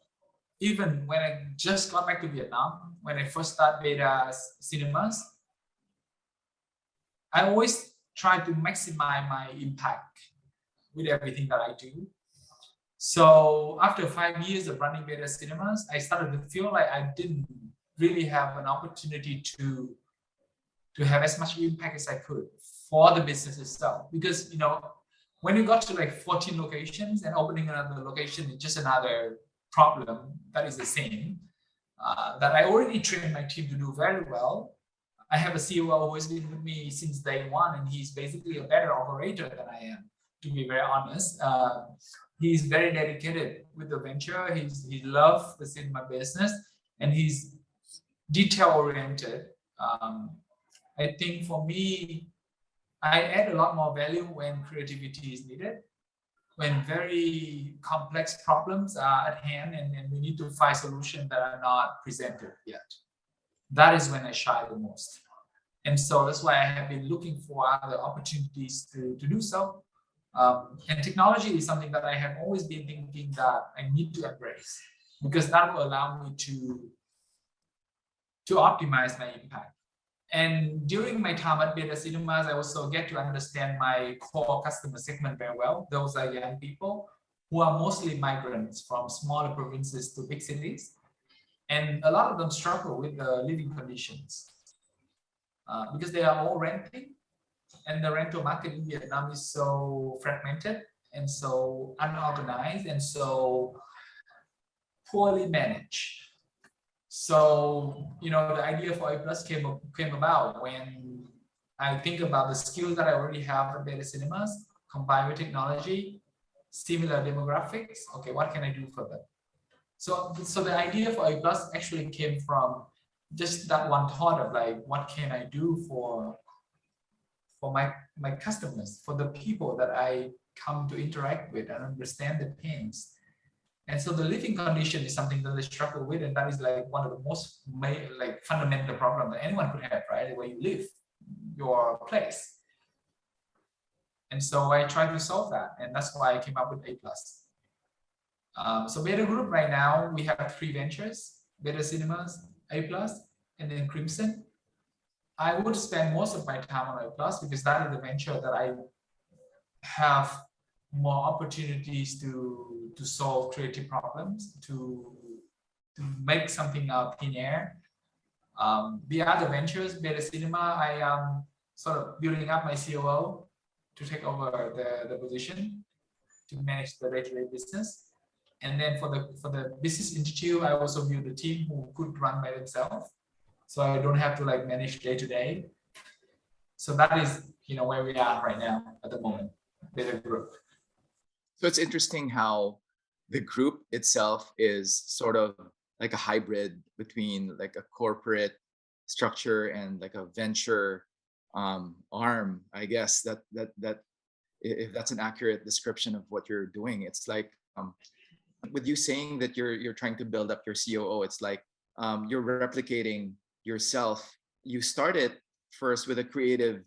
Speaker 2: even when I just got back to Vietnam, when I first started Beta Cinemas, I always try to maximize my impact with everything that I do. So after 5 years of running Beta Cinemas, I started to feel like I didn't really have an opportunity to have as much impact as I could for the business itself. Because when you got to like 14 locations, and opening another location is just another problem that is the same, that I already trained my team to do very well. I have a COO who has been with me since day one, and he's basically a better operator than I am, to be very honest. He's very dedicated with the venture. He loves the cinema business, and he's detail oriented. I think for me, I add a lot more value when creativity is needed, when very complex problems are at hand, and we need to find solutions that are not presented yet. That is when I shine the most. And so that's why I have been looking for other opportunities to do so. And technology is something that I have always been thinking that I need to embrace, because that will allow me to optimize my impact. And during my time at Beta Cinemas, I also get to understand my core customer segment very well. Those are young people who are mostly migrants from smaller provinces to big cities. And a lot of them struggle with the living conditions because they are all renting. And the rental market in Vietnam is so fragmented and so unorganized and so poorly managed. So, the idea for A Plus came about when I think about the skills that I already have at Beta Cinemas, combined with technology, similar demographics. Okay, what can I do for them? So the idea for A Plus actually came from just that one thought of like, what can I do for my customers, for the people that I come to interact with and understand the pains. And so the living condition is something that they struggle with, and that is like one of the most fundamental problems that anyone could have, right? Where you live, your place. And so I tried to solve that, and that's why I came up with A Plus. So Beta Group right now, we have 3 ventures: Beta Cinemas, A Plus, and then Crimson. I would spend most of my time on A Plus because that is the venture that I have more opportunities to solve creative problems, to make something out in air. The other ventures, Beta Cinema, I am sort of building up my COO to take over the position to manage the day-to-day business. And then for the business institute, I also build a team who could run by themselves, so I don't have to manage day-to-day. So that is where we are right now at the moment, Beta Group.
Speaker 1: So it's interesting how the group itself is sort of like a hybrid between like a corporate structure and like a venture arm, I guess, that if that's an accurate description of what you're doing. It's like, with you saying that you're trying to build up your COO, it's like, you're replicating yourself. You started first with a creative,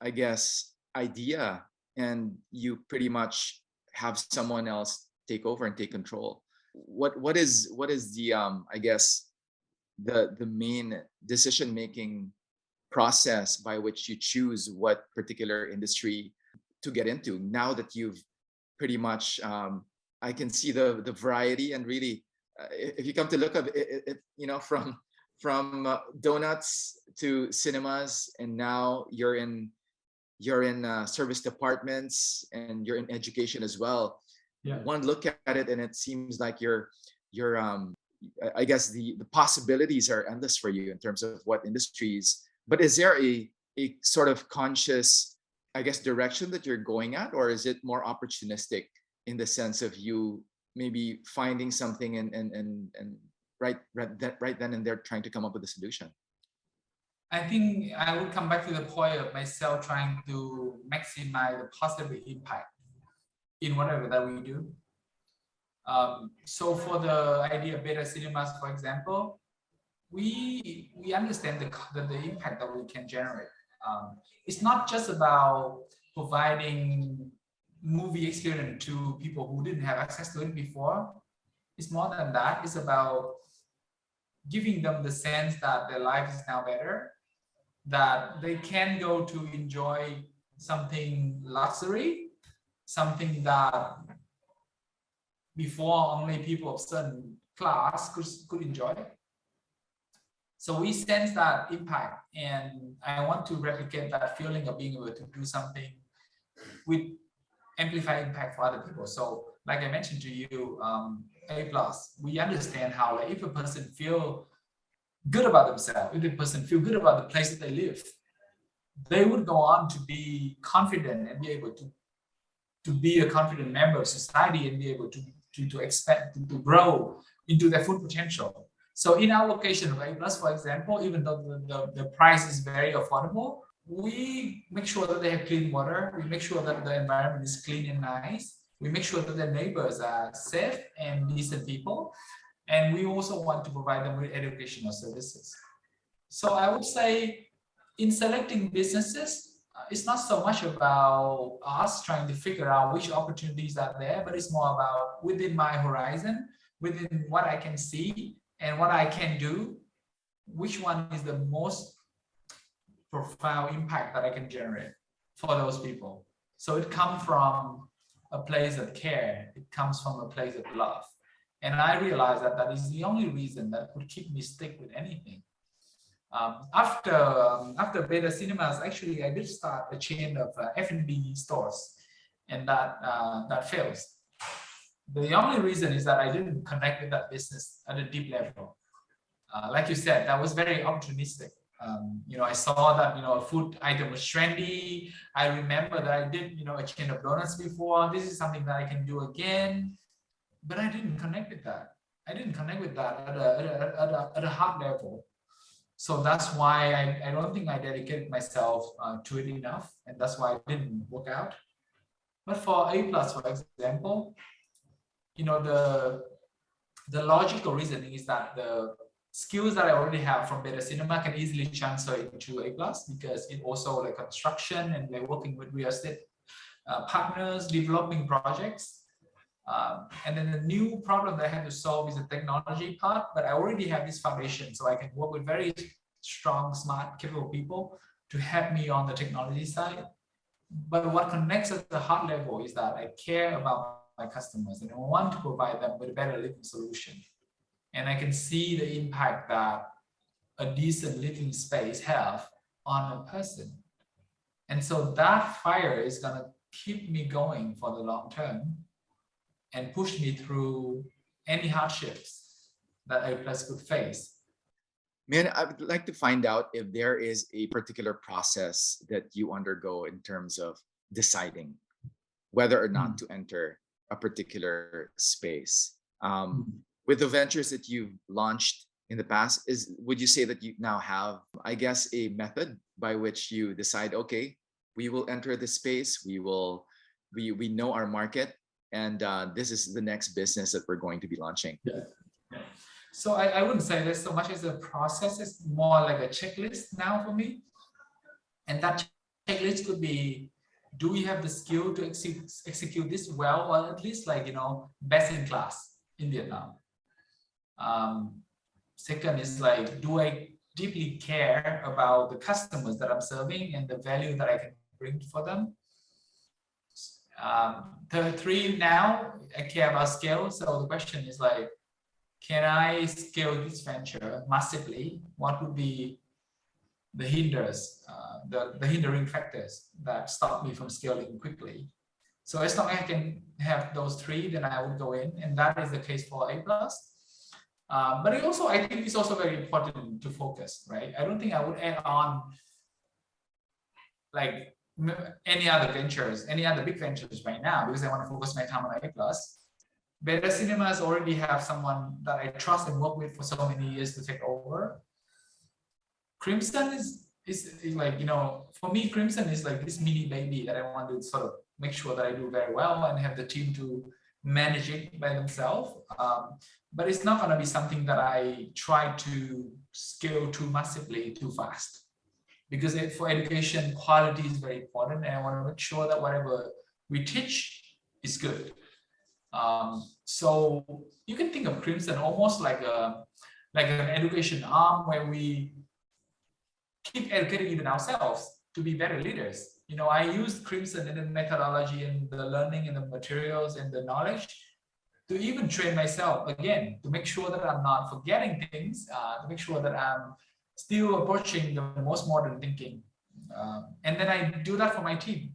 Speaker 1: I guess, idea, and you pretty much have someone else take over and take control. What is the, I guess, the main decision making process by which you choose what particular industry to get into, now that you've pretty much, I can see the variety, and really, if you come to look at it, from donuts to cinemas, and now you're in service departments, and you're in education as well.
Speaker 2: Yeah.
Speaker 1: One look at it, and it seems like you're I guess the possibilities are endless for you in terms of what industries. But is there a sort of conscious, I guess, direction that you're going at, or is it more opportunistic in the sense of you maybe finding something, and right then and there trying to come up with a solution?
Speaker 2: I think I would come back to the point of myself trying to maximize the positive impact in whatever that we do. So for the idea of beta cinemas, for example, we understand the impact that we can generate. It's not just about providing movie experience to people who didn't have access to it before. It's more than that. It's about giving them the sense that their life is now better, that they can go to enjoy something luxury, something that before only people of certain class could enjoy. So we sense that impact, and I want to replicate that feeling of being able to do something with amplified impact for other people. So like I mentioned to you, A+, we understand how, like, if a person feel good about themselves, if a person feel good about the place that they live, they would go on to be confident and be able to be a confident member of society, and be able to expand, to grow into their full potential. So in our location of A+, for example, even though the price is very affordable, we make sure that they have clean water. We make sure that the environment is clean and nice. We make sure that their neighbors are safe and decent people. And we also want to provide them with educational services. So I would say in selecting businesses, it's not so much about us trying to figure out which opportunities are there, but it's more about within my horizon, within what I can see and what I can do, which one is the most profound impact that I can generate for those people. So it comes from a place of care. It comes from a place of love. And I realized that that is the only reason that would keep me stick with anything. After Beta Cinemas, actually, I did start a chain of F&B stores, and that fails. The only reason is that I didn't connect with that business at a deep level. Like you said, that was very opportunistic. I saw that, a food item was trendy. I remember that I did, a chain of donuts before. This is something that I can do again, but I didn't connect with that. I didn't connect with that at a heart level. So that's why I don't think I dedicated myself to it enough, and that's why it didn't work out. But for A+, for example, the logical reasoning is that the skills that I already have from Beta Cinema can easily transfer into A+, because it also like construction and like working with real estate partners, developing projects. And then the new problem that I have to solve is the technology part, but I already have this foundation, so I can work with very strong, smart, capable people to help me on the technology side. But what connects at the heart level is that I care about my customers and I want to provide them with a better living solution. And I can see the impact that a decent living space have on a person. And so that fire is going to keep me going for the long term and push me through any hardships that A+ could face.
Speaker 1: Man, I would like to find out if there is a particular process that you undergo in terms of deciding whether or not to enter a particular space. With the ventures that you've launched in the past. Would you say that you now have, I guess, a method by which you decide, okay, we will enter this space, we know our market, and this is the next business that we're going to be launching?
Speaker 2: Yeah. Yeah. So I wouldn't say there's so much as a process. It's more like a checklist now for me. And that checklist could be, do we have the skill to execute this well, or at least like, best in class in Vietnam? Second is like, do I deeply care about the customers that I'm serving and the value that I can bring for them? Three, now I care about scale. So the question is like, can I scale this venture massively? What would be the the hindering factors that stop me from scaling quickly? So as long as I can have those three, then I would go in, and that is the case for A+. But I think it's also very important to focus, right? I don't think I would add on like any other big ventures right now, because I want to focus my time on A+. Better Cinemas already have someone that I trust and work with for so many years to take over. Crimson is like, for me, Crimson is like this mini baby that I want to sort of make sure that I do very well and have the team to manage it by themselves. But it's not going to be something that I try to scale too massively too fast, because for education, quality is very important, and I want to make sure that whatever we teach is good. So you can think of Crimson almost like an education arm where we keep educating even ourselves to be better leaders. I used Crimson in the methodology and the learning and the materials and the knowledge to even train myself again, to make sure that I'm not forgetting things, to make sure that I'm still approaching the most modern thinking. And then I do that for my team.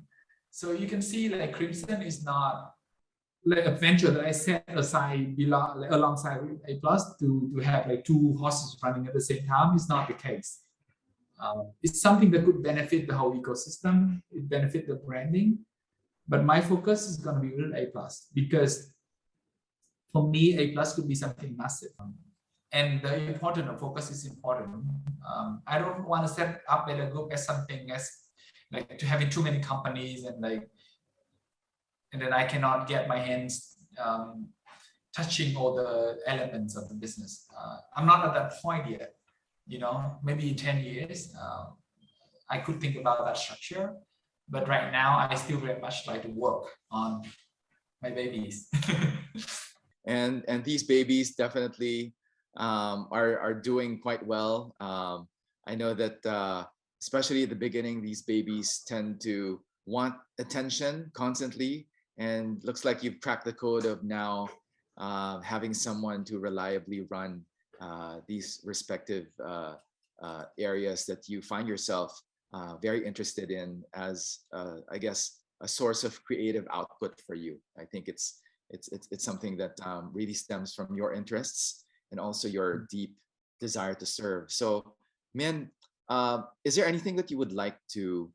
Speaker 2: So you can see like Crimson is not like a venture that I set aside alongside A+ to have like two horses running at the same time. It's not the case. It's something that could benefit the whole ecosystem. It benefit the branding, but my focus is going to be with A+, because for me, A+ could be something massive. And the important focus is important. I don't want to set up a group as something as like to having too many companies and then I cannot get my hands touching all the elements of the business. I'm not at that point yet. Maybe in 10 years, I could think about that structure. But right now, I still very much like to work on my babies.
Speaker 1: and these babies definitely are doing quite well. I know that especially at the beginning, these babies tend to want attention constantly, and looks like you've cracked the code of now having someone to reliably run these respective areas that you find yourself very interested in as I guess a source of creative output for you. I think it's something that really stems from your interests and also your deep desire to serve. So, Min, is there anything that you would like to,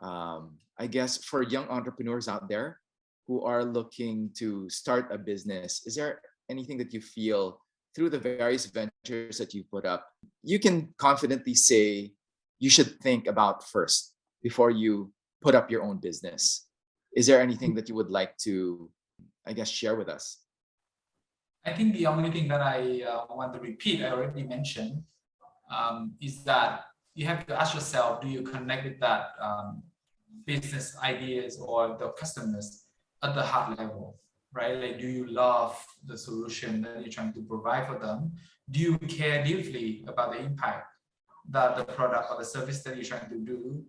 Speaker 1: I guess, for young entrepreneurs out there who are looking to start a business, is there anything that you feel through the various ventures that you put up, you can confidently say you should think about first before you put up your own business? Is there anything that you would like to, I guess, share with us?
Speaker 2: I think the only thing that I want to repeat, I already mentioned, is that you have to ask yourself, do you connect with that business ideas or the customers at the heart level, right? Like, do you love the solution that you're trying to provide for them? Do you care deeply about the impact that the product or the service that you're trying to do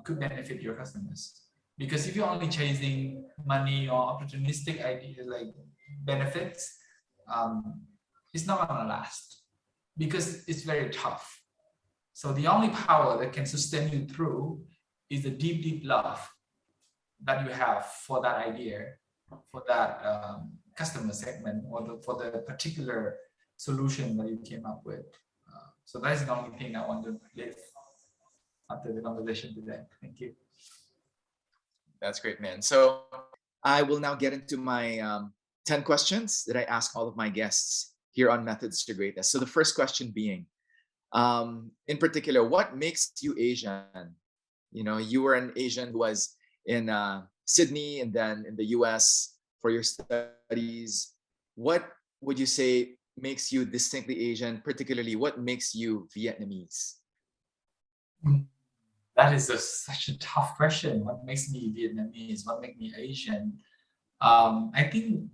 Speaker 2: could benefit your customers? Because if you're only chasing money or opportunistic ideas like benefits, it's not going to last because it's very tough. So the only power that can sustain you through is the deep, deep love that you have for that idea, for that customer segment, or for the particular solution that you came up with. So that's the only thing I want to leave after the conversation today. Thank you.
Speaker 1: That's great, man. So I will now get into my 10 questions that I ask all of my guests here on Methods to Greatness. So the first question being, in particular, what makes you Asian? You know, you were an Asian who was in Sydney and then in the US for your studies. What would you say makes you distinctly Asian? Particularly, what makes you Vietnamese?
Speaker 2: That is such a tough question. What makes me Vietnamese? What makes me Asian? I think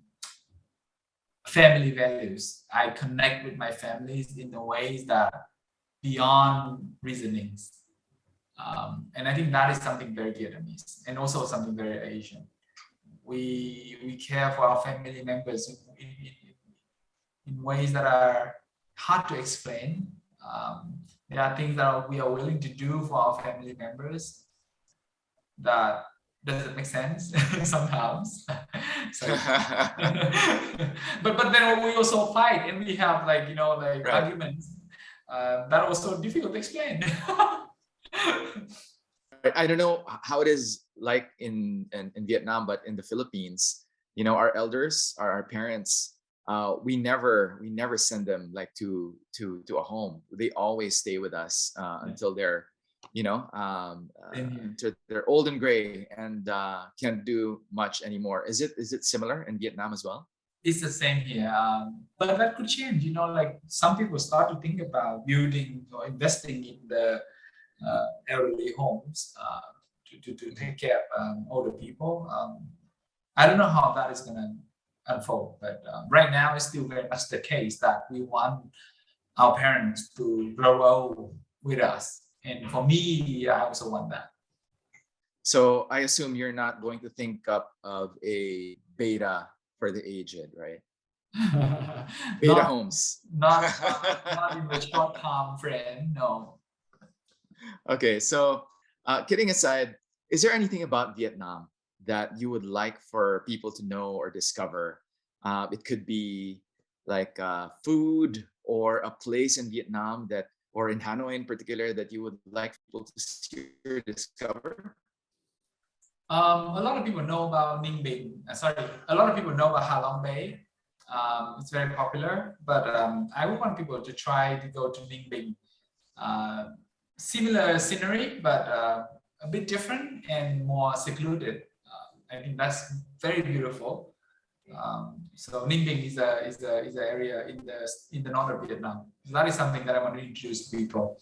Speaker 2: family values. I connect with my families in the ways that beyond reasonings. And I think that is something very Vietnamese and also something very Asian. We care for our family members in ways that are hard to explain. There are things that we are willing to do for our family members that doesn't make sense sometimes. So, but then we also fight and we have like
Speaker 1: Right.
Speaker 2: arguments that are also difficult to explain.
Speaker 1: I don't know how it is like in Vietnam, but in the Philippines, you know, our elders, our parents, we never send them like to a home. They always stay with us until they're, you know, until they're old and gray and can't do much anymore. Is it similar in Vietnam as well?
Speaker 2: It's the same here, but that could change. You know, like some people start to think about building or investing in the elderly homes to take care of older people. I don't know how that is going to unfold, but right now it's still very much the case that we want our parents to grow old with us. And for me, I also want that.
Speaker 1: So I assume you're not going to think up of a beta for the aged, right? Beta homes.
Speaker 2: Not in the short term frame, no.
Speaker 1: Okay, so kidding aside, is there anything about Vietnam that you would like for people to know or discover? It could be like food or a place in Vietnam that, or in Hanoi in particular, that you would like people to see or discover?
Speaker 2: A lot of people know about Ninh Bình. A lot of people know about Ha Long Bay. It's very popular, but I would want people to try to go to Ninh Bình. Similar scenery, but a bit different and more secluded. I think that's very beautiful. So Ninh Bình is a area in the north of Vietnam. That is something that I want to introduce to people.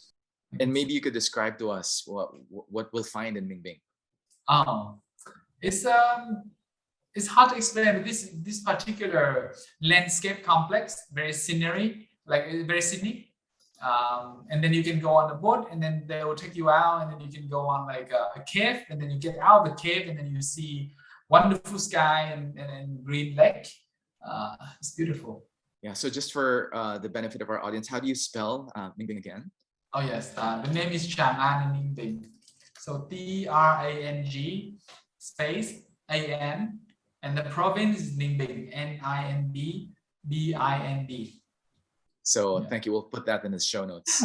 Speaker 1: And maybe you could describe to us what we'll find in Minh Binh.
Speaker 2: It's hard to explain. This particular landscape complex, very scenery, like very scenic. And then you can go on the boat, and then they will take you out, and then you can go on like a cave, and then you get out of the cave, and then you see wonderful sky and green lake. It's beautiful.
Speaker 1: Yeah. So just for the benefit of our audience, how do you spell Minh Binh again?
Speaker 2: Oh yes, the name is Tràng An Ninh Bình. So Trang space AN, and the province is Ninh Bình, NINB.
Speaker 1: So thank you. We'll put that in the show notes.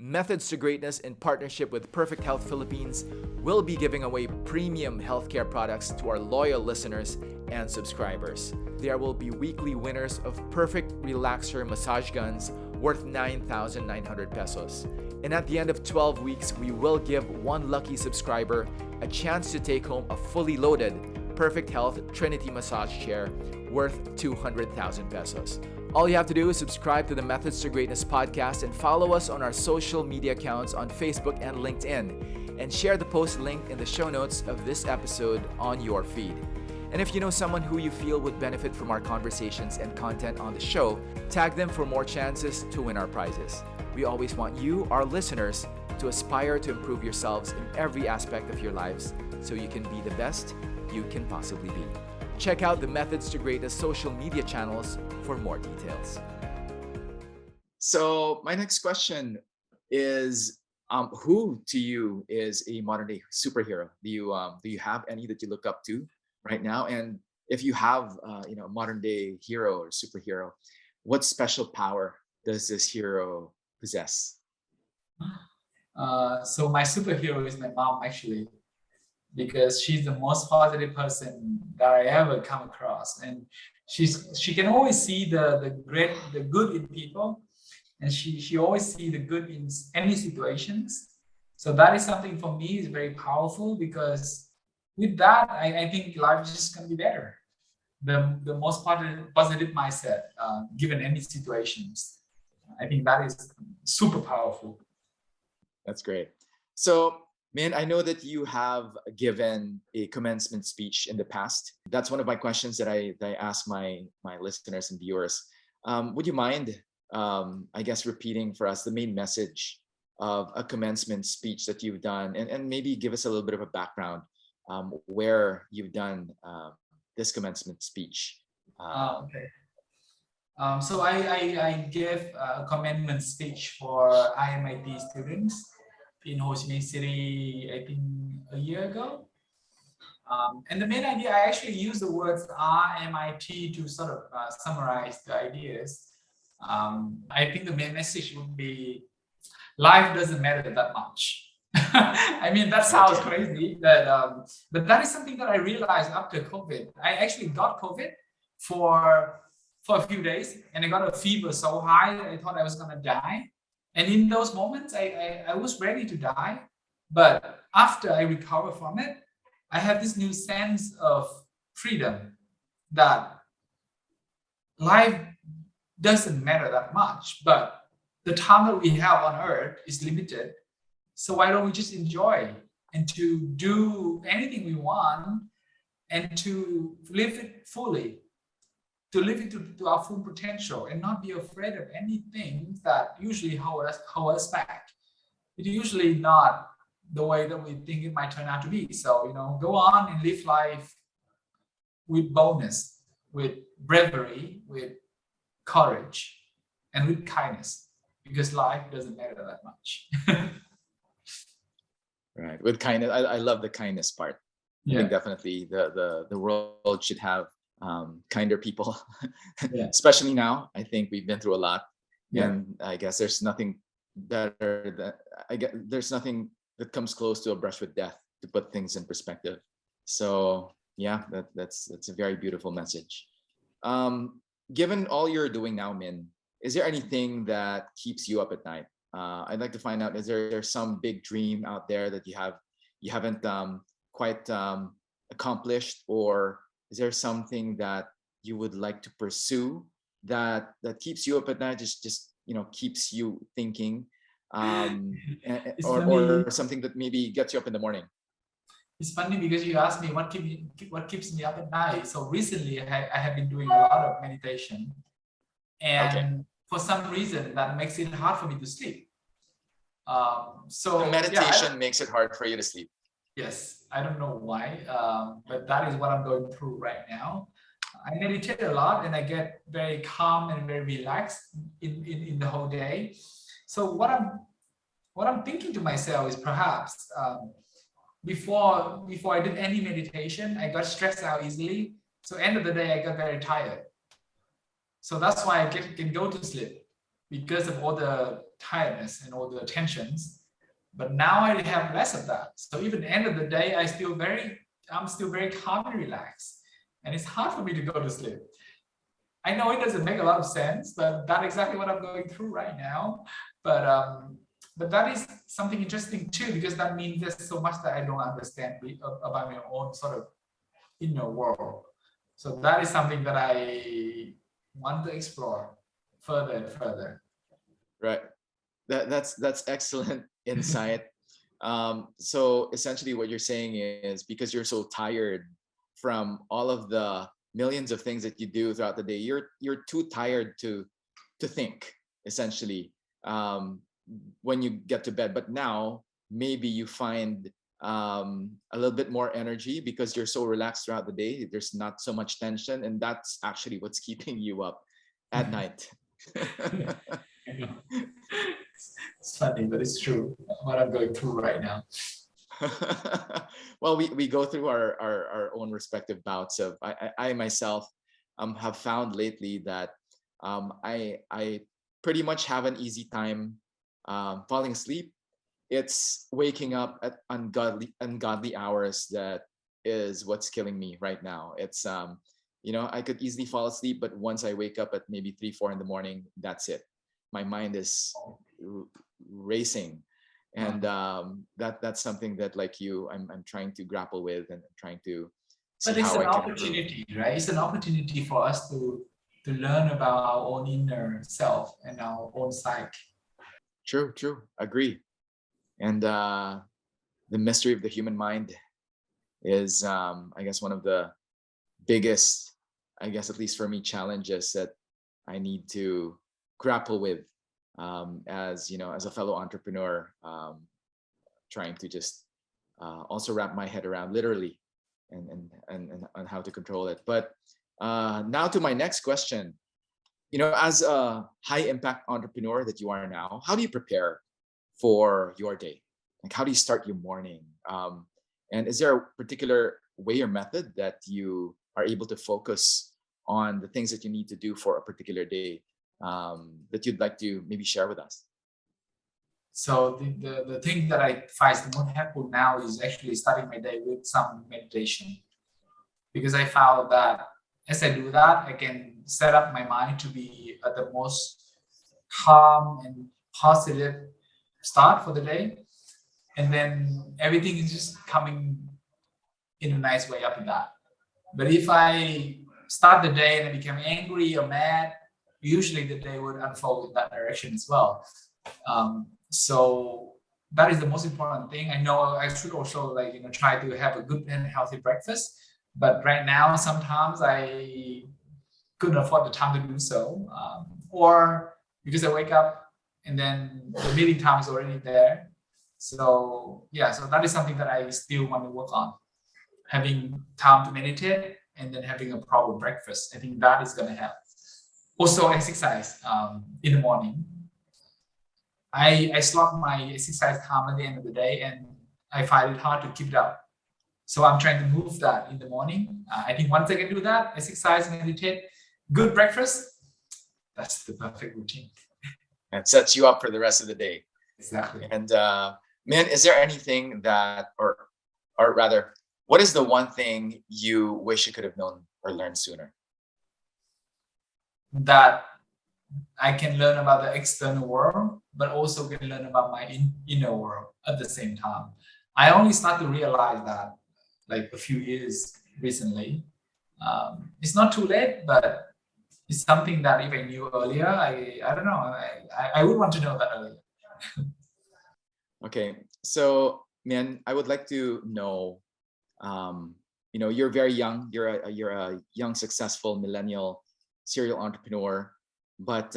Speaker 1: Methods to Greatness, in partnership with Perfect Health Philippines, will be giving away premium healthcare products to our loyal listeners and subscribers. There will be weekly winners of Perfect Relaxer massage guns worth 9,900 pesos. And at the end of 12 weeks, we will give one lucky subscriber a chance to take home a fully loaded Perfect Health Trinity massage chair worth 200,000 pesos. All you have to do is subscribe to the Methods to Greatness podcast and follow us on our social media accounts on Facebook and LinkedIn, and share the post linked in the show notes of this episode on your feed. And if you know someone who you feel would benefit from our conversations and content on the show, tag them for more chances to win our prizes. We always want you, our listeners, to aspire to improve yourselves in every aspect of your lives so you can be the best you can possibly be. Check out the Methods to Greatness social media channels for more details. So my next question is, who to you is a modern day superhero? Do you have any that you look up to right now? And if you have a modern day hero or superhero, what special power does this hero possess?
Speaker 2: So my superhero is my mom, actually. because she's the most positive person that I ever come across, and she can always see the good in people, and she always see the good in any situations. So that is something for me is very powerful, because with that I think life is just gonna be better. The most positive mindset, given any situations. I think that is super powerful.
Speaker 1: That's great. So, Min, I know that you have given a commencement speech in the past. That's one of my questions that I ask my listeners and viewers. Would you mind, I guess, repeating for us the main message of a commencement speech that you've done, and maybe give us a little bit of a background where you've done this commencement speech?
Speaker 2: Okay. So I gave a commencement speech for IMIT students in Ho Chi Minh City, I think a year ago. And the main idea, I actually use the words RMIT to sort of summarize the ideas. I think the main message would be life doesn't matter that much. I mean, that sounds crazy, but that is something that I realized after COVID. I actually got COVID for a few days, and I got a fever so high that I thought I was gonna die. And in those moments, I was ready to die. But after I recover from it, I have this new sense of freedom, that life doesn't matter that much, but the time that we have on earth is limited. So why don't we just enjoy and to do anything we want, and to live it fully, to live it to our full potential, and not be afraid of anything that usually hold us back. It's usually not the way that we think it might turn out to be. So, go on and live life with boldness, with bravery, with courage, and with kindness, because life doesn't matter that much.
Speaker 1: Right, with kindness. I love the kindness part. I think definitely the world should have kinder people, especially now. I think we've been through a lot, and I guess there's nothing better there's nothing that comes close to a brush with death, to put things in perspective. So yeah, that's a very beautiful message. Given all you're doing now, Min, is there anything that keeps you up at night? I'd like to find out, is there some big dream out there that you haven't quite accomplished, or is there something that you would like to pursue that keeps you up at night, just keeps you thinking, or something that maybe gets you up in the morning?
Speaker 2: It's funny because you asked me what keeps me up at night. So recently I have been doing a lot of meditation, and for some reason that makes it hard for me to sleep. So
Speaker 1: the meditation makes it hard for you to sleep.
Speaker 2: Yes, I don't know why, but that is what I'm going through right now. I meditate a lot, and I get very calm and very relaxed in the whole day. So what I'm thinking to myself is, perhaps before I did any meditation, I got stressed out easily. So end of the day, I got very tired. So that's why I can go to sleep, because of all the tiredness and all the tensions. But now I have less of that. So even the end of the day, I'm still very calm and relaxed. And it's hard for me to go to sleep. I know it doesn't make a lot of sense, but that's exactly what I'm going through right now. But that is something interesting too, because that means there's so much that I don't understand about my own sort of inner world. So that is something that I want to explore further and further.
Speaker 1: Right. That's excellent insight. So essentially what you're saying is, because you're so tired from all of the millions of things that you do throughout the day, you're too tired to think, essentially, when you get to bed. But now maybe you find a little bit more energy because you're so relaxed throughout the day. There's not so much tension, and that's actually what's keeping you up at night.
Speaker 2: It's funny, but it's true what I'm going through right now.
Speaker 1: Well, we go through our own respective bouts of, I myself have found lately that I pretty much have an easy time falling asleep, it's waking up at ungodly hours that is what's killing me right now. It's I could easily fall asleep, but once I wake up at maybe 3, 4 in the morning, that's it. My mind is racing, and that's something that, like you, I'm trying to grapple with and trying to see
Speaker 2: But it's
Speaker 1: how
Speaker 2: an
Speaker 1: I can improve.
Speaker 2: opportunity, right? It's an opportunity for us to learn about our own inner self and our own psyche.
Speaker 1: True, agree. And the mystery of the human mind is, I guess, one of the biggest, I guess, at least for me, challenges that I need to grapple with, as as a fellow entrepreneur, trying to just also wrap my head around, literally, and how to control it. But now to my next question. As a high impact entrepreneur that you are now, how do you prepare for your day? Like, how do you start your morning? And is there a particular way or method that you are able to focus on the things that you need to do for a particular day, that you'd like to maybe share with us?
Speaker 2: So the thing that I find the most helpful now is actually starting my day with some meditation, because I found that as I do that, I can set up my mind to be at the most calm and positive start for the day. And then everything is just coming in a nice way after that. But if I start the day and I become angry or mad, usually the day would unfold in that direction as well. So that is the most important thing. I know I should also try to have a good and healthy breakfast, but right now sometimes I couldn't afford the time to do so, or because I wake up and then the meeting time is already there. So yeah, so that is something that I still want to work on, having time to meditate and then having a proper breakfast. I think that is going to help. Also exercise in the morning. I slot my exercise time at the end of the day, and I find it hard to keep it up. So I'm trying to move that in the morning. I think once I can do that, exercise, meditate, good breakfast, that's the perfect routine.
Speaker 1: And sets you up for the rest of the day.
Speaker 2: Exactly.
Speaker 1: And man, is there anything that, or rather, what is the one thing you wish you could have known or learned sooner?
Speaker 2: That I can learn about the external world, but also can learn about my inner world at the same time. I only start to realize that like a few years recently. It's not too late, but it's something that if I knew earlier, I don't know, I would want to know that earlier.
Speaker 1: Okay, so man, I would like to know, you're very young. You're a young, successful millennial serial entrepreneur, but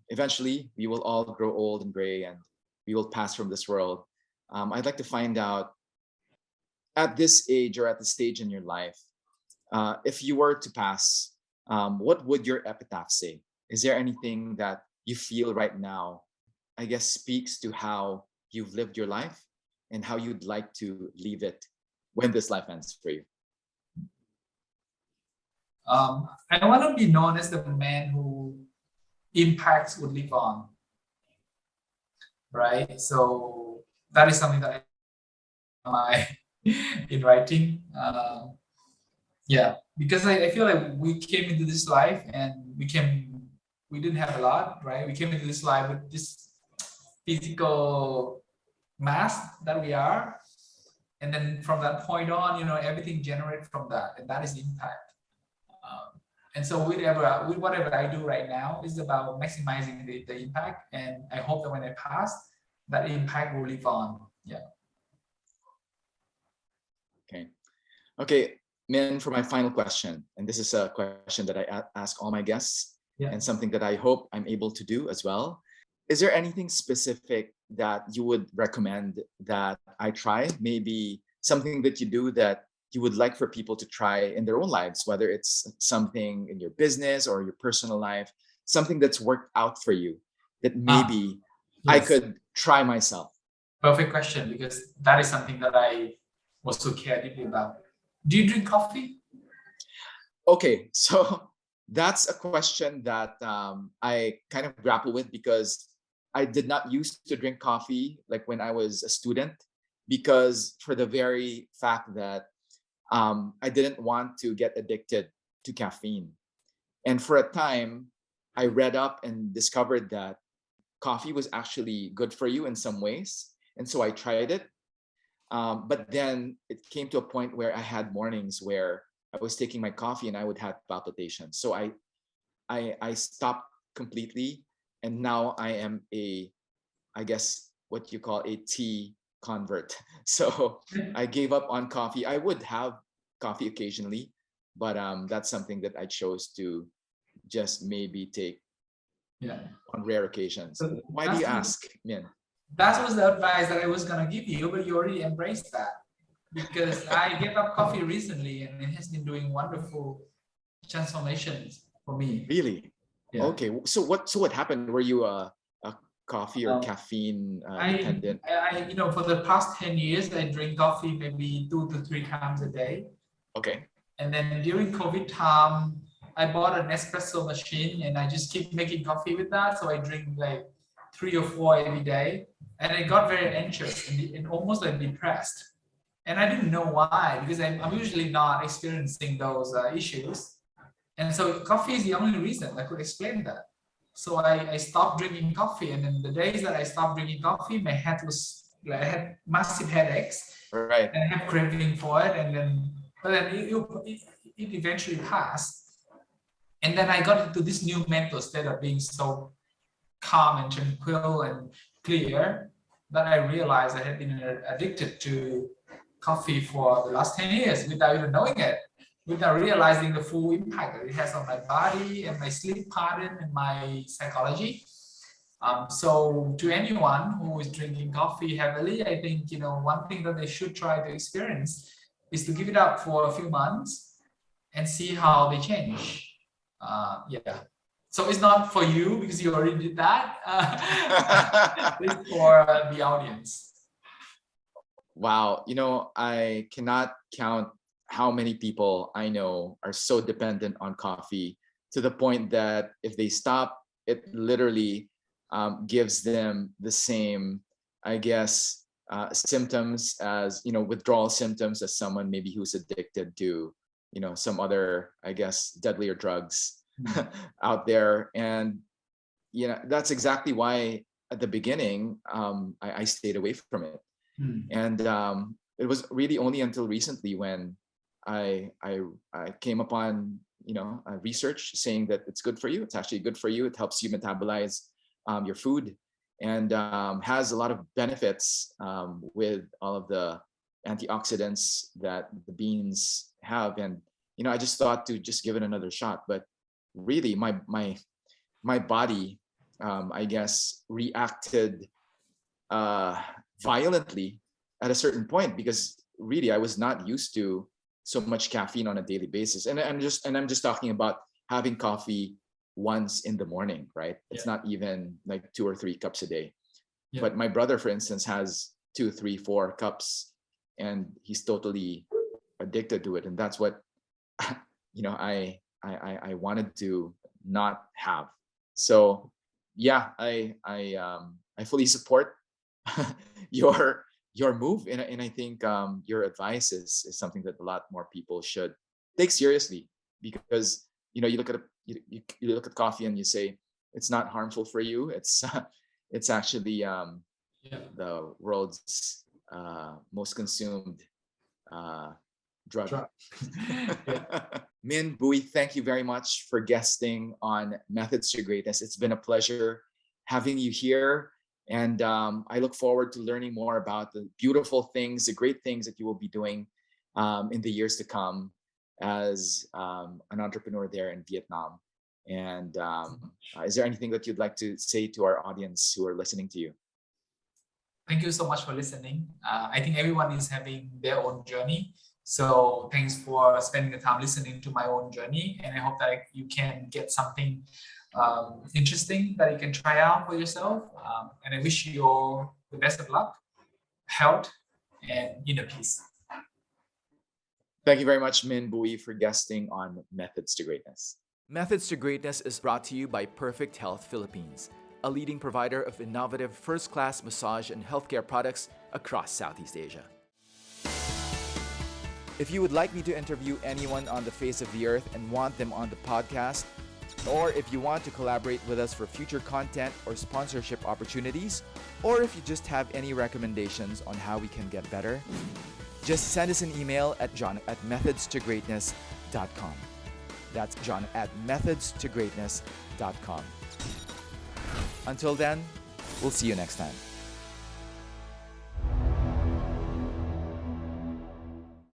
Speaker 1: eventually we will all grow old and gray, and we will pass from this world. I'd like to find out, at this age or at this stage in your life, if you were to pass, what would your epitaph say? Is there anything that you feel right now, I guess, speaks to how you've lived your life and how you'd like to leave it when this life ends for you?
Speaker 2: I want to be known as the man who impacts would live on, right? So that is something that I in writing. Yeah, because I feel like we came into this life and we didn't have a lot, right? We came into this life with this physical mass that we are, and then from that point on, everything generates from that, and that is impact. And so whatever I do right now is about maximizing the impact, and I hope that when I pass, that impact will live on. Yeah.
Speaker 1: Okay, Min, for my final question, and this is a question that I ask all my guests, and something that I hope I'm able to do as well. Is there anything specific that you would recommend that I try? Maybe something that you do that you would like for people to try in their own lives, whether it's something in your business or your personal life, something that's worked out for you that maybe I could try myself?
Speaker 2: Perfect question, because that is something that I also care deeply about. Do you drink coffee?
Speaker 1: Okay, so that's a question that I kind of grapple with, because I did not used to drink coffee like when I was a student, because for the very fact that I didn't want to get addicted to caffeine. And for a time, I read up and discovered that coffee was actually good for you in some ways. And so I tried it. But then it came to a point where I had mornings where I was taking my coffee and I would have palpitations. So I stopped completely, and now I am I guess what you call a tea convert. So I gave up on coffee. I would have coffee occasionally, but that's something that I chose to just maybe take
Speaker 2: Yeah.
Speaker 1: on rare occasions.
Speaker 2: So
Speaker 1: Why do you ask, Min?
Speaker 2: that was the advice that I was gonna give you, but you already embraced that, because I gave up coffee recently and it has been doing wonderful transformations for me.
Speaker 1: Really?
Speaker 2: Yeah.
Speaker 1: Okay. So what happened? Were you a coffee or caffeine dependent?
Speaker 2: For the past 10 years, I drink coffee maybe 2 to 3 times a day.
Speaker 1: Okay.
Speaker 2: And then during COVID time, I bought an espresso machine and I just keep making coffee with that. So I drink like 3 or 4 every day. And I got very anxious and almost like depressed. And I didn't know why, because I'm usually not experiencing those issues. And so coffee is the only reason I could explain that. So I stopped drinking coffee. And then the days that I stopped drinking coffee, my head was like, I had massive headaches.
Speaker 1: Right.
Speaker 2: And I had craving for it. But then it eventually passed. And then I got into this new mental state of being so calm and tranquil and clear that I realized I had been addicted to coffee for the last 10 years without even knowing it, without realizing the full impact that it has on my body and my sleep pattern and my psychology. So to anyone who is drinking coffee heavily, I think, one thing that they should try to experience is to give it up for a few months and see how they change. Yeah. So it's not for you because you already did that. It's for the audience.
Speaker 1: Wow. I cannot count how many people I know are so dependent on coffee to the point that if they stop, it literally gives them the same, I guess, symptoms as, withdrawal symptoms as someone maybe who's addicted to, some other, I guess, deadlier drugs out there. And, that's exactly why at the beginning, I stayed away from it. And it was really only until recently when I came upon research saying that it's good for you. It's actually good for you. It helps you metabolize your food, and has a lot of benefits with all of the antioxidants that the beans have. And I just thought to just give it another shot, but really my body I guess reacted violently at a certain point, because really I was not used to so much caffeine on a daily basis. And I'm just talking about having coffee once in the morning, right? It's not even like 2 or 3 cups a day. But my brother, for instance, has 2, 3, 4 cups, and he's totally addicted to it. And that's what I wanted to not have. So yeah, I fully support your move, and I think your advice is something that a lot more people should take seriously, because you look at you look at coffee and you say it's not harmful for you. It's actually the world's most consumed drug. Minh Bui, thank you very much for guesting on Methods to Greatness. It's been a pleasure having you here. And I look forward to learning more about the beautiful things, the great things that you will be doing in the years to come as an entrepreneur there in Vietnam. And is there anything that you'd like to say to our audience who are listening to you?
Speaker 2: Thank you so much for listening. I think everyone is having their own journey. So thanks for spending the time listening to my own journey. And I hope that you can get something interesting that you can try out for yourself. And I wish you all the best of luck, health, and inner peace.
Speaker 1: Thank you very much, Minh Bui, for guesting on Methods to Greatness.
Speaker 3: Methods to Greatness is brought to you by Perfect Health Philippines.
Speaker 1: a leading provider of innovative first-class massage and healthcare products across Southeast Asia. If you would like me to interview anyone on the face of the earth and want them on the podcast, or if you want to collaborate with us for future content or sponsorship opportunities, or if you just have any recommendations on how we can get better, just send us an email at john@methodstogreatness.com. That's john@methodstogreatness.com. Until then, we'll see you next time.